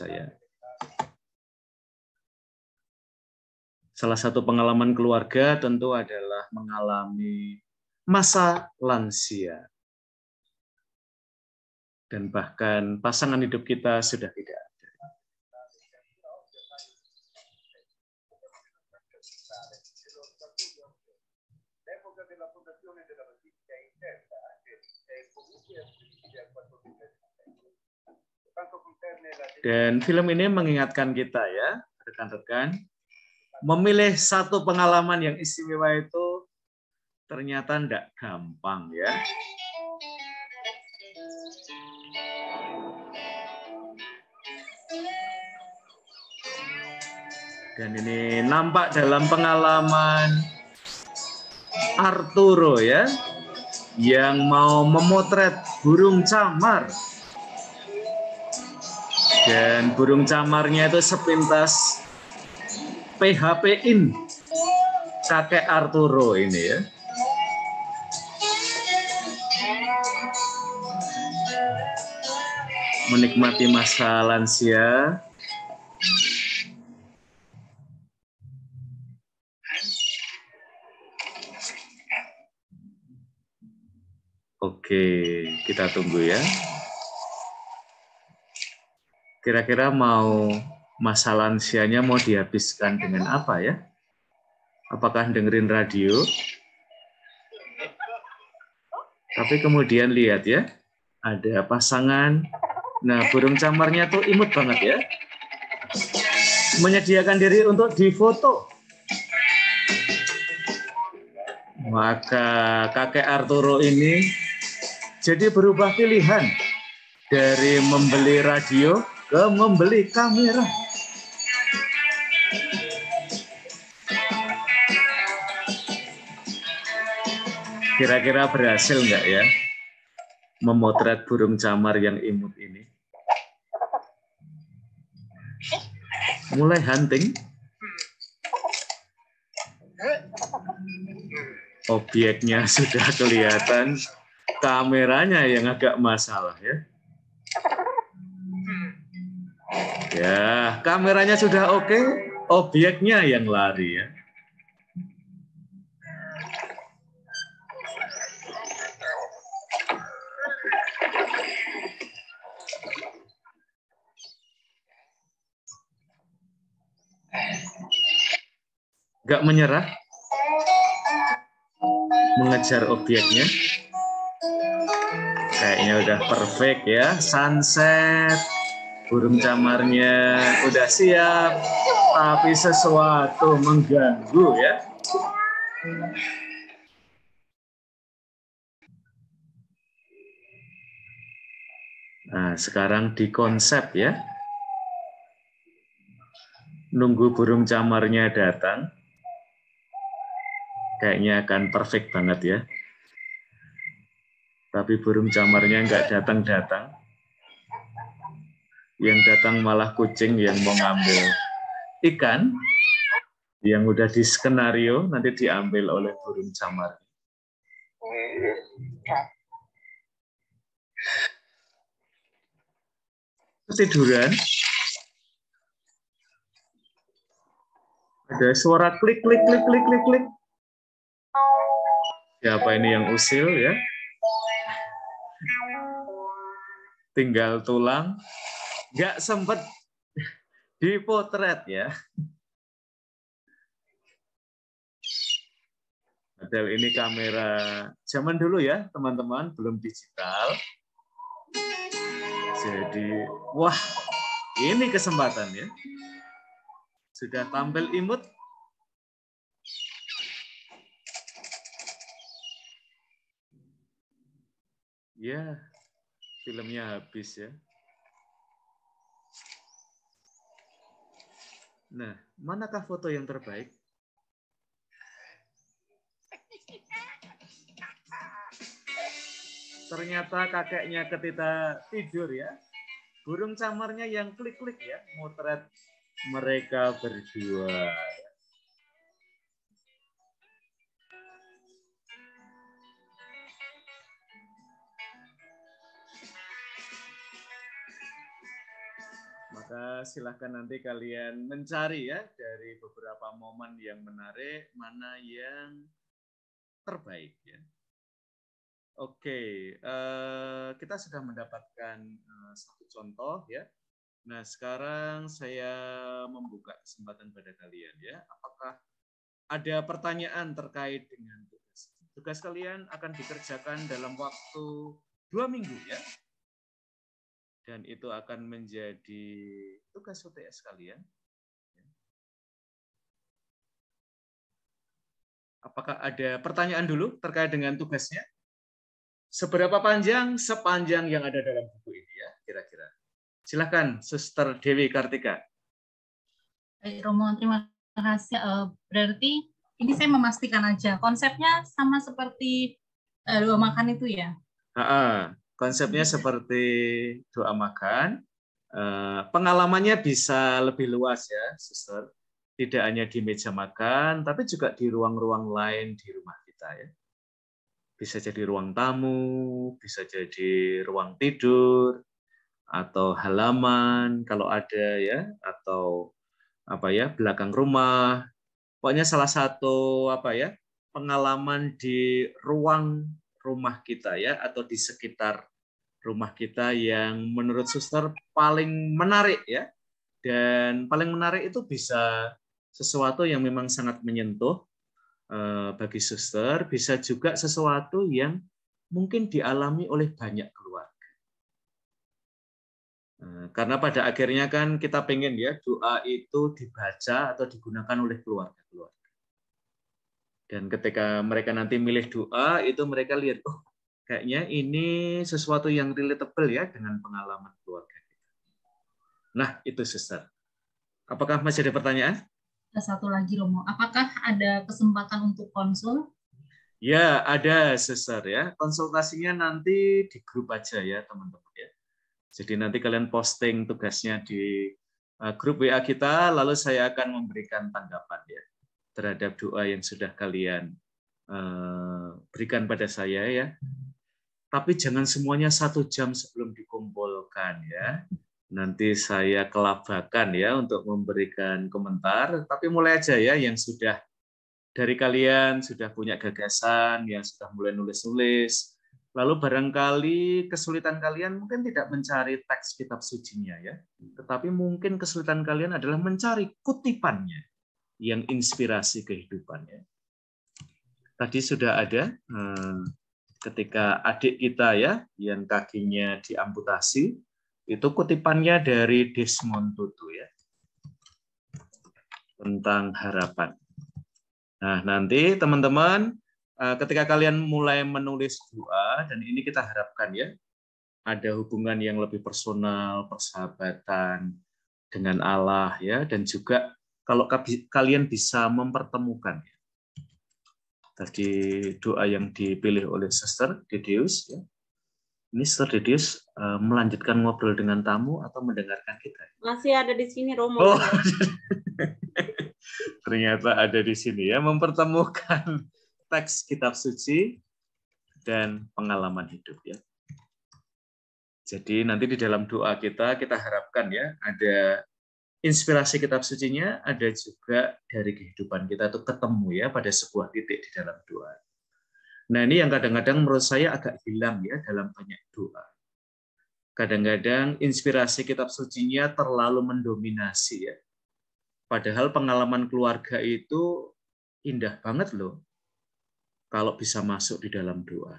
salah satu pengalaman keluarga tentu adalah mengalami masa lansia. Dan bahkan pasangan hidup kita sudah tidak ada. Dan film ini mengingatkan kita ya, rekan-rekan, memilih satu pengalaman yang istimewa itu ternyata tidak gampang ya. Dan ini nampak dalam pengalaman Arturo ya, yang mau memotret burung camar. Dan burung camarnya itu sepintas PHP-in kakek Arturo ini ya. Menikmati masa lansia. Oke, kita tunggu ya. Kira-kira mau masa lansianya mau dihabiskan dengan apa ya? Apakah dengerin radio? Tapi kemudian lihat ya, ada pasangan. Nah, burung camarnya tuh imut banget ya. Menyediakan diri untuk difoto. Maka kakek Arturo ini jadi berubah pilihan dari membeli radio ke membeli kamera. Kira-kira berhasil nggak ya memotret burung camar yang imut ini? Mulai hunting. Objeknya sudah kelihatan, kameranya yang agak masalah ya. Ya, kameranya sudah oke, objeknya yang lari ya. Nggak menyerah, mengejar objeknya. Kayaknya udah perfect ya, sunset, burung camarnya udah siap, tapi sesuatu mengganggu ya. Nah, sekarang dikonsep ya. Nunggu burung camarnya datang. Kayaknya akan perfect banget ya. Tapi burung camarnya nggak datang-datang. Yang datang malah kucing yang mau ngambil ikan. Yang udah di skenario nanti diambil oleh burung camar. Ketiduran. Ada suara klik, klik, klik, klik, klik, klik. Siapa ini yang usil ya? Tinggal tulang, nggak sempet dipotret ya. Padahal ini kamera zaman dulu ya teman-teman, belum digital. Jadi, wah ini kesempatan ya. Sudah tampil imut. Ya, filmnya habis ya. Nah, manakah foto yang terbaik? Ternyata kakeknya ketika tidur ya. Burung camarnya yang klik-klik ya, motret mereka berdua. Maka silahkan nanti kalian mencari ya dari beberapa momen yang menarik, mana yang terbaik ya. Oke, kita sudah mendapatkan satu contoh ya. Nah, sekarang saya membuka kesempatan pada kalian ya. Apakah ada pertanyaan terkait dengan tugas? Tugas kalian akan dikerjakan dalam waktu 2 minggu ya. Dan itu akan menjadi tugas UTS kalian. Apakah ada pertanyaan dulu terkait dengan tugasnya? Seberapa panjang? Sepanjang yang ada dalam buku ini ya, kira-kira. Silakan, Suster Dewi Kartika. Baik, Romo, terima kasih. Berarti ini saya memastikan aja, konsepnya sama seperti doa makan itu ya? Konsepnya seperti doa makan. Pengalamannya bisa lebih luas ya, Suster. Tidak hanya di meja makan, tapi juga di ruang-ruang lain di rumah kita ya. Bisa jadi ruang tamu, bisa jadi ruang tidur, atau halaman kalau ada ya, atau apa ya, belakang rumah. Pokoknya salah satu apa ya, pengalaman di ruang rumah kita ya, atau di sekitar rumah kita yang menurut Suster paling menarik ya. Dan paling menarik itu bisa sesuatu yang memang sangat menyentuh bagi Suster, bisa juga sesuatu yang mungkin dialami oleh banyak keluarga. Karena pada akhirnya kan kita pengen ya doa itu dibaca atau digunakan oleh keluarga-keluarga. Dan ketika mereka nanti milih doa, itu mereka lihat, oh kayaknya ini sesuatu yang relatable ya dengan pengalaman keluarga kita. Nah, itu Sister. Apakah masih ada pertanyaan? Satu lagi Romo, apakah ada kesempatan untuk konsul? Ya, ada Sister ya. Konsultasinya nanti di grup aja ya teman-teman ya. Jadi nanti kalian posting tugasnya di grup WA kita, lalu saya akan memberikan tanggapan ya terhadap doa yang sudah kalian berikan pada saya ya. Tapi jangan semuanya 1 jam sebelum dikumpulkan ya. Nanti saya kelabakan ya untuk memberikan komentar. Tapi mulai aja ya yang sudah dari kalian sudah punya gagasan, yang sudah mulai nulis-nulis. Lalu barangkali kesulitan kalian mungkin tidak mencari teks kitab sucinya ya. Tetapi mungkin kesulitan kalian adalah mencari kutipannya yang inspirasi kehidupannya. Tadi sudah ada ketika adik kita ya yang kakinya diamputasi, itu kutipannya dari Desmond Tutu ya tentang harapan. Nah nanti teman-teman ketika kalian mulai menulis doa, dan ini kita harapkan ya ada hubungan yang lebih personal, persahabatan dengan Allah ya, dan juga kalau kalian bisa mempertemukan ya. Tadi doa yang dipilih oleh Sister Didius ya. Ini Sister Didius melanjutkan ngobrol dengan tamu atau mendengarkan kita? Masih ada di sini Romo. Oh. Ternyata ada di sini ya, mempertemukan teks kitab suci dan pengalaman hidup ya. Jadi nanti di dalam doa kita harapkan ya ada inspirasi kitab sucinya, ada juga dari kehidupan kita itu ketemu ya pada sebuah titik di dalam doa. Nah ini yang kadang-kadang menurut saya agak hilang ya dalam banyak doa. Kadang-kadang inspirasi kitab sucinya terlalu mendominasi ya. Padahal pengalaman keluarga itu indah banget loh kalau bisa masuk di dalam doa.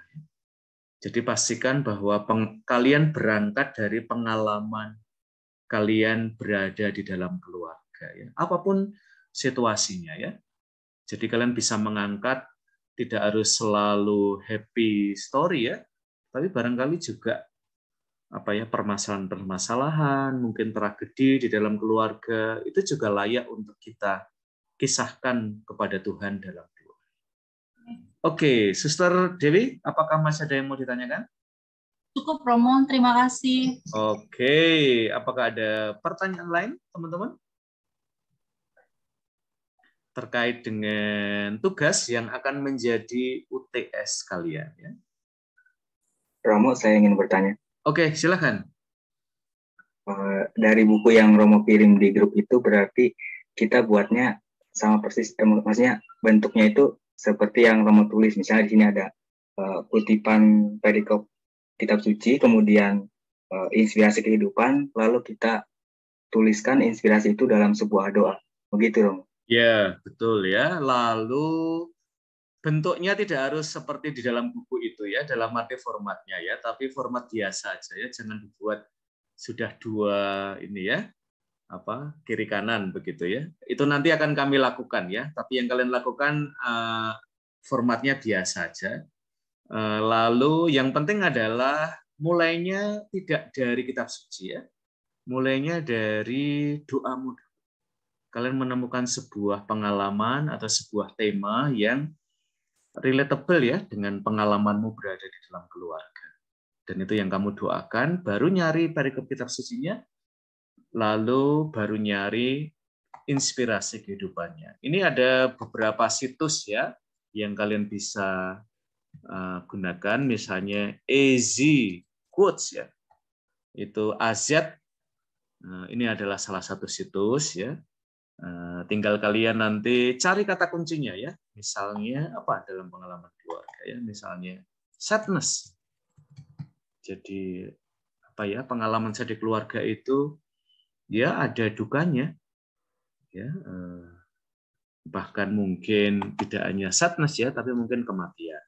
Jadi pastikan bahwa kalian berangkat dari pengalaman kalian berada di dalam keluarga ya. Apapun situasinya ya. Jadi kalian bisa mengangkat tidak harus selalu happy story ya, tapi barangkali juga permasalahan-permasalahan, mungkin tragedi di dalam keluarga, itu juga layak untuk kita kisahkan kepada Tuhan dalam doa. Oke, Suster Dewi, apakah masih ada yang mau ditanyakan? Cukup Romo, terima kasih. Oke, apakah ada pertanyaan lain, teman-teman? Terkait dengan tugas yang akan menjadi UTS kalian. Ya. Romo, saya ingin bertanya. Oke, silakan. Dari buku yang Romo kirim di grup itu berarti kita buatnya sama persis, maksudnya bentuknya itu seperti yang Romo tulis. Misalnya di sini ada kutipan perikop kitab suci, kemudian inspirasi kehidupan, lalu kita tuliskan inspirasi itu dalam sebuah doa. Begitu, Romo? Ya, betul ya. Lalu bentuknya tidak harus seperti di dalam buku itu ya, dalam arti formatnya ya, tapi format biasa aja ya, jangan dibuat sudah 2 ini ya, kiri kanan begitu ya. Itu nanti akan kami lakukan ya, tapi yang kalian lakukan formatnya biasa aja. Lalu yang penting adalah mulainya tidak dari kitab suci ya, mulainya dari doamu. Kalian menemukan sebuah pengalaman atau sebuah tema yang relatable ya dengan pengalamanmu berada di dalam keluarga. Dan itu yang kamu doakan, baru nyari perikop kitab sucinya, lalu baru nyari inspirasi kehidupannya. Ini ada beberapa situs ya yang kalian bisa gunakan, misalnya AZ Quotes ya. Itu AZ. Ini adalah salah satu situs ya. Tinggal kalian nanti cari kata kuncinya ya. Misalnya apa dalam pengalaman keluarga ya, misalnya sadness. Jadi pengalaman saya di keluarga itu ya ada dukanya ya, bahkan mungkin tidak hanya sadness ya, tapi mungkin kematian.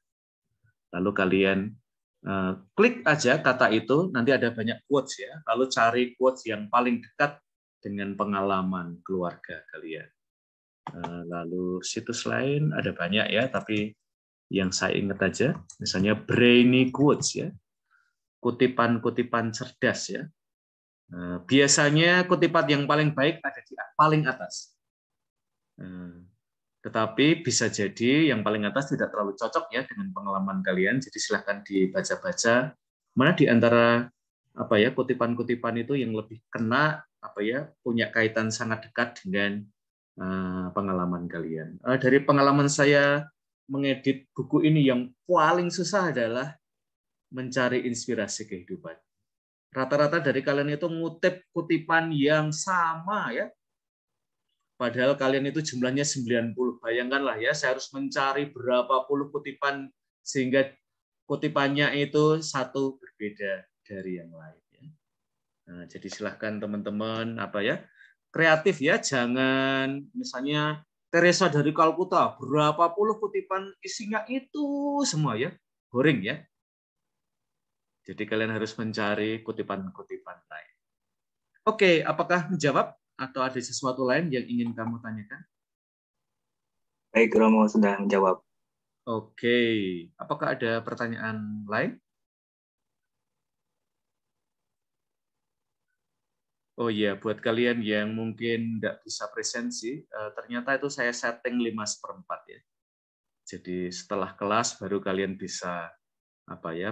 Lalu kalian klik aja kata itu, nanti ada banyak quotes ya, lalu cari quotes yang paling dekat dengan pengalaman keluarga kalian. Lalu situs lain ada banyak ya, tapi yang saya ingat aja, misalnya brainy quotes ya, kutipan-kutipan cerdas ya. Biasanya kutipan yang paling baik ada di paling atas. Tetapi bisa jadi yang paling atas tidak terlalu cocok ya dengan pengalaman kalian. Jadi silahkan dibaca-baca mana di antara kutipan-kutipan itu yang lebih kena punya kaitan sangat dekat dengan pengalaman kalian. Dari pengalaman saya mengedit buku ini, yang paling susah adalah mencari inspirasi kehidupan. Rata-rata dari kalian itu ngutip kutipan yang sama ya. Padahal kalian itu jumlahnya 90. Bayangkanlah ya, saya harus mencari berapa puluh kutipan sehingga kutipannya itu satu berbeda dari yang lain. Nah, jadi silahkan teman-teman kreatif ya, jangan misalnya Teresa dari Kalkuta, berapa puluh kutipan isinya itu semua ya, boring ya. Jadi kalian harus mencari kutipan-kutipan lain. Oke, apakah menjawab atau ada sesuatu lain yang ingin kamu tanyakan? Baik, Romo sudah menjawab. Oke, apakah ada pertanyaan lain? Oh iya, buat kalian yang mungkin tidak bisa presensi, ternyata itu saya setting 5/4 ya. Jadi setelah kelas baru kalian bisa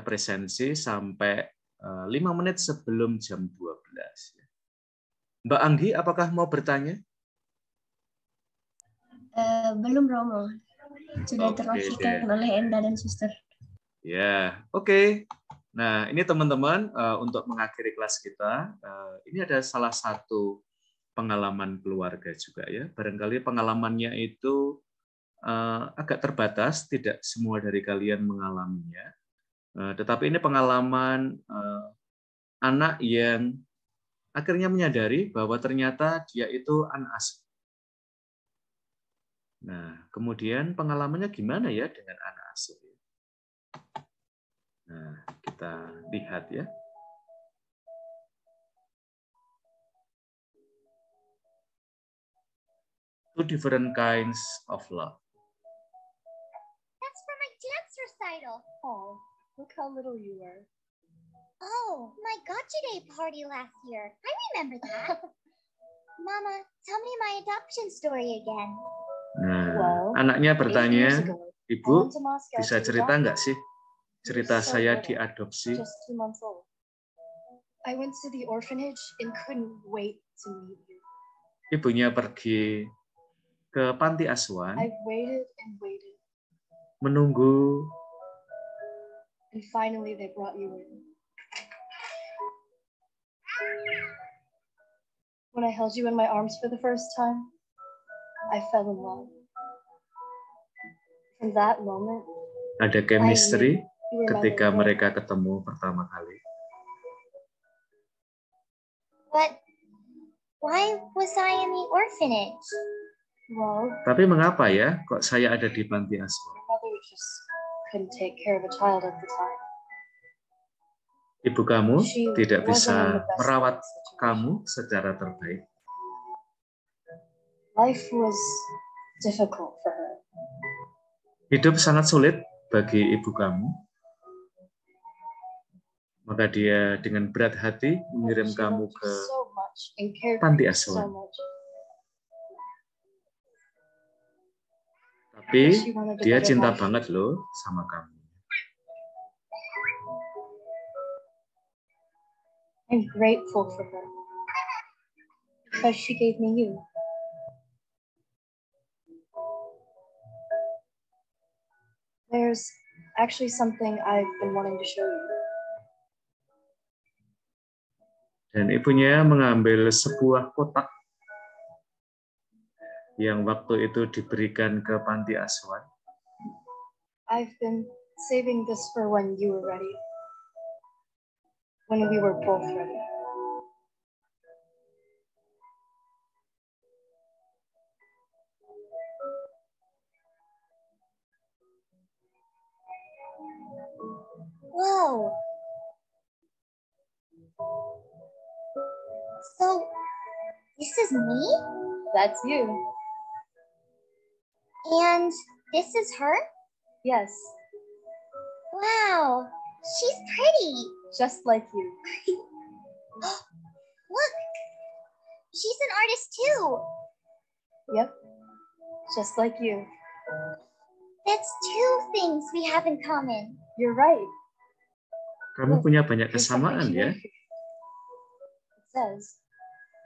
presensi sampai 5 menit sebelum jam 12. Mbak Anggi, apakah mau bertanya? Belum, Romo. Sudah terwakilkan oleh Enda dan Suster. Ya, oke. Nah, ini teman-teman, untuk mengakhiri kelas kita, ini ada salah satu pengalaman keluarga juga ya. Barangkali pengalamannya itu agak terbatas, tidak semua dari kalian mengalaminya. Tetapi ini pengalaman anak yang akhirnya menyadari bahwa ternyata dia itu anak asuh. Nah, kemudian pengalamannya gimana ya dengan anak asuh? Nah, kita lihat ya. Two different kinds of love. That's for my dance recital. Oh, look how little you were. Oh, my gotcha day party last year. I remember that. Mama, tell me my adoption story again. Nah, anaknya bertanya, Ibu, bisa cerita nggak sih cerita saya diadopsi? I went to the orphanage and couldn't wait to meet you. Ibunya pergi ke panti asuhan. I waited and waited. Menunggu. And finally they brought you in. When I held you in my arms for the first time, I fell in love. From that moment, ada chemistry ketika mereka ketemu pertama kali. But why was I in the orphanage? Well, tapi mengapa ya kok saya ada di panti asuhan? My mother just couldn't take care of a child at the time. Ibu kamu tidak bisa merawat kamu secara terbaik. Life was difficult for her. Hidup sangat sulit bagi ibu kamu. Maka dia dengan berat hati mengirim kamu ke panti asuhan. Tapi dia cinta banget loh sama kamu. I'm grateful for her because she gave me you. There's actually something I've been wanting to show you. Dan ibunya mengambil sebuah kotak yang waktu itu diberikan ke panti asuhan. I've been saving this for when you were ready. When we were both ready. Whoa. So, this is me? That's you. And this is her? Yes, Wow, she's pretty. just like you. Look, she's an artist too. Yep, just like you. That's two things we have in common. You're right. Kamu punya banyak kesamaan ya. It says,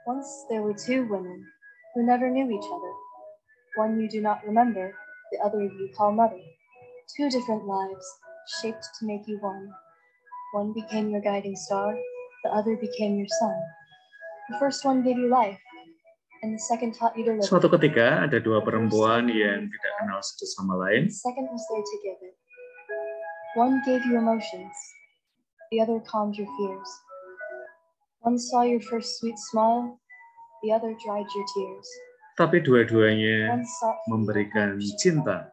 once there were two women who never knew each other. One you do not remember, the other you call mother. Two different lives, shaped to make you one. One became your guiding star, the other became your sun. The first one gave you life, and the second taught you to live. Suatu ketika ada dua perempuan yang tidak kenal satu sama lain. The second was there to give it. One gave you emotions, the other calmed your fears. One saw your first sweet smile, the other dried your tears. Tapi dua-duanya memberikan cinta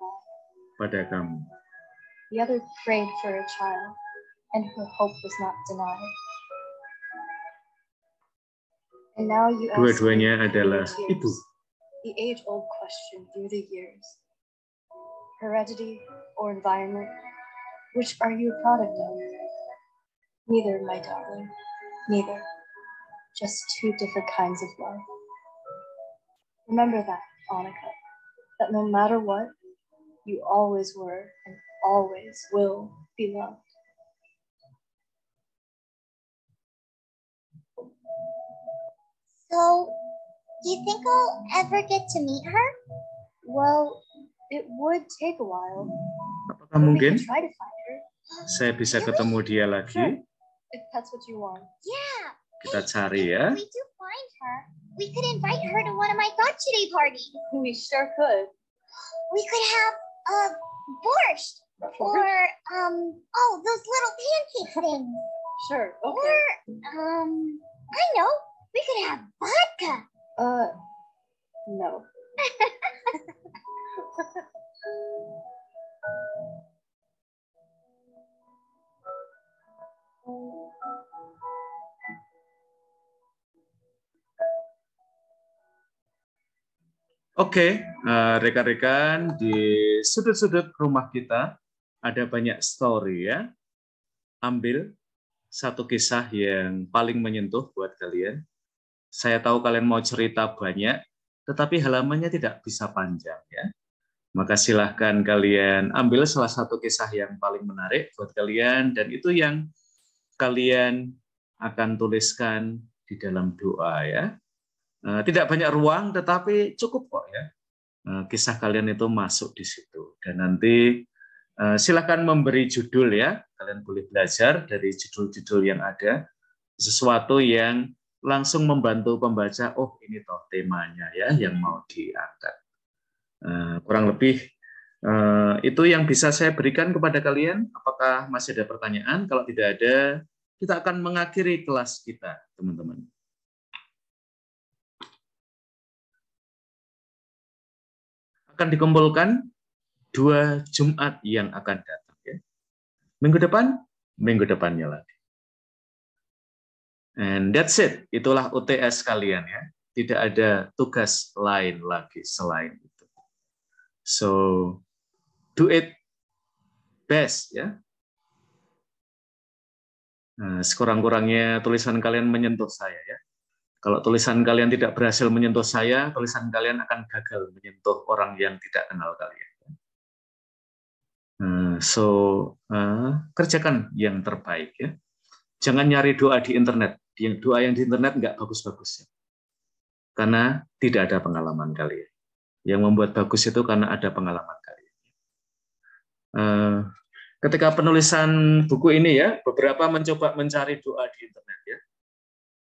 pada kamu. The other prayed for a child, and her hope was not denied. And now you ask Dua-duanya me adalah through ibu. tears, the age-old question through the years. Heredity or environment, which are you a product of? Neither, my darling, neither. Just two different kinds of love. Remember that, Annika, that no matter what, you always were and always will be loved. So, do you think I'll ever get to meet her? Well, it would take a while. Apakah mungkin Try to find her, saya bisa ketemu dia lagi? if that's what you want. Yeah, Kita cari ya. we do find her. We could invite her to one of my Gotcha Day parties. We sure could. We could have borscht or those little pancake things. Sure, okay. Or I know, we could have vodka. No. Oke, rekan-rekan, di sudut-sudut rumah kita ada banyak story ya. Ambil satu kisah yang paling menyentuh buat kalian. Saya tahu kalian mau cerita banyak, tetapi halamannya tidak bisa panjang ya. Maka silahkan kalian ambil salah satu kisah yang paling menarik buat kalian, dan itu yang kalian akan tuliskan di dalam doa ya. Tidak banyak ruang, tetapi cukup kok ya. Kisah kalian itu masuk di situ. Dan nanti silakan memberi judul ya. Kalian boleh belajar dari judul-judul yang ada. Sesuatu yang langsung membantu pembaca, oh ini toh temanya ya yang mau diangkat. Kurang lebih itu yang bisa saya berikan kepada kalian. Apakah masih ada pertanyaan? Kalau tidak ada, kita akan mengakhiri kelas kita, teman-teman. Akan dikumpulkan 2 Jumat yang akan datang. Ya. Minggu depan, minggu depannya lagi. And that's it. Itulah UTS kalian ya. Tidak ada tugas lain lagi selain itu. So, do it best ya. Nah, sekurang-kurangnya tulisan kalian menyentuh saya ya. Kalau tulisan kalian tidak berhasil menyentuh saya, tulisan kalian akan gagal menyentuh orang yang tidak kenal kalian. Kerjakan yang terbaik ya. Jangan nyari doa di internet. Doa yang di internet nggak bagus-bagus ya. Karena tidak ada pengalaman kalian. Yang membuat bagus itu karena ada pengalaman kalian. Ketika penulisan buku ini ya, beberapa mencoba mencari doa di internet ya.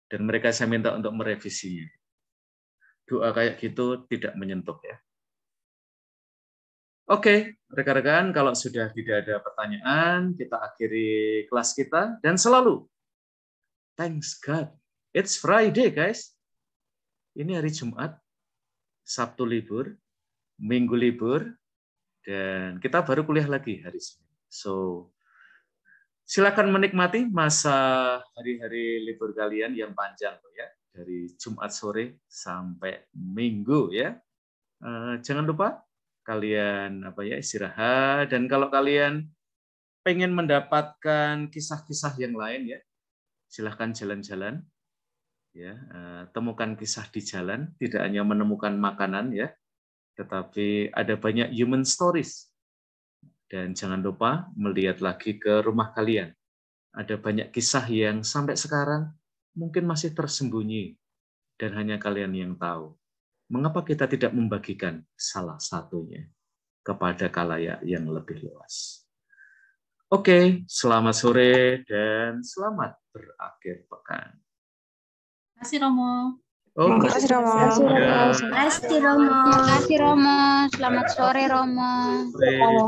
Dan mereka saya minta untuk merevisinya. Doa kayak gitu tidak menyentuh ya. Oke, rekan-rekan, kalau sudah tidak ada pertanyaan, kita akhiri kelas kita. Dan selalu, thanks God, it's Friday guys. Ini hari Jumat, Sabtu libur, Minggu libur, dan kita baru kuliah lagi hari Senin. So, silakan menikmati masa hari-hari libur kalian yang panjang ya, dari Jumat sore sampai Minggu ya. Jangan lupa kalian istirahat, dan kalau kalian pengen mendapatkan kisah-kisah yang lain ya, silahkan jalan-jalan ya, temukan kisah di jalan, tidak hanya menemukan makanan ya, tetapi ada banyak human stories. Dan jangan lupa melihat lagi ke rumah kalian. Ada banyak kisah yang sampai sekarang mungkin masih tersembunyi dan hanya kalian yang tahu. Mengapa kita tidak membagikan salah satunya kepada khalayak yang lebih luas? Oke, selamat sore dan selamat berakhir pekan. Terima kasih Romo. Oh, Terima kasih Romo. Ya. Terima kasih Romo. Terima kasih Romo. Selamat sore Romo.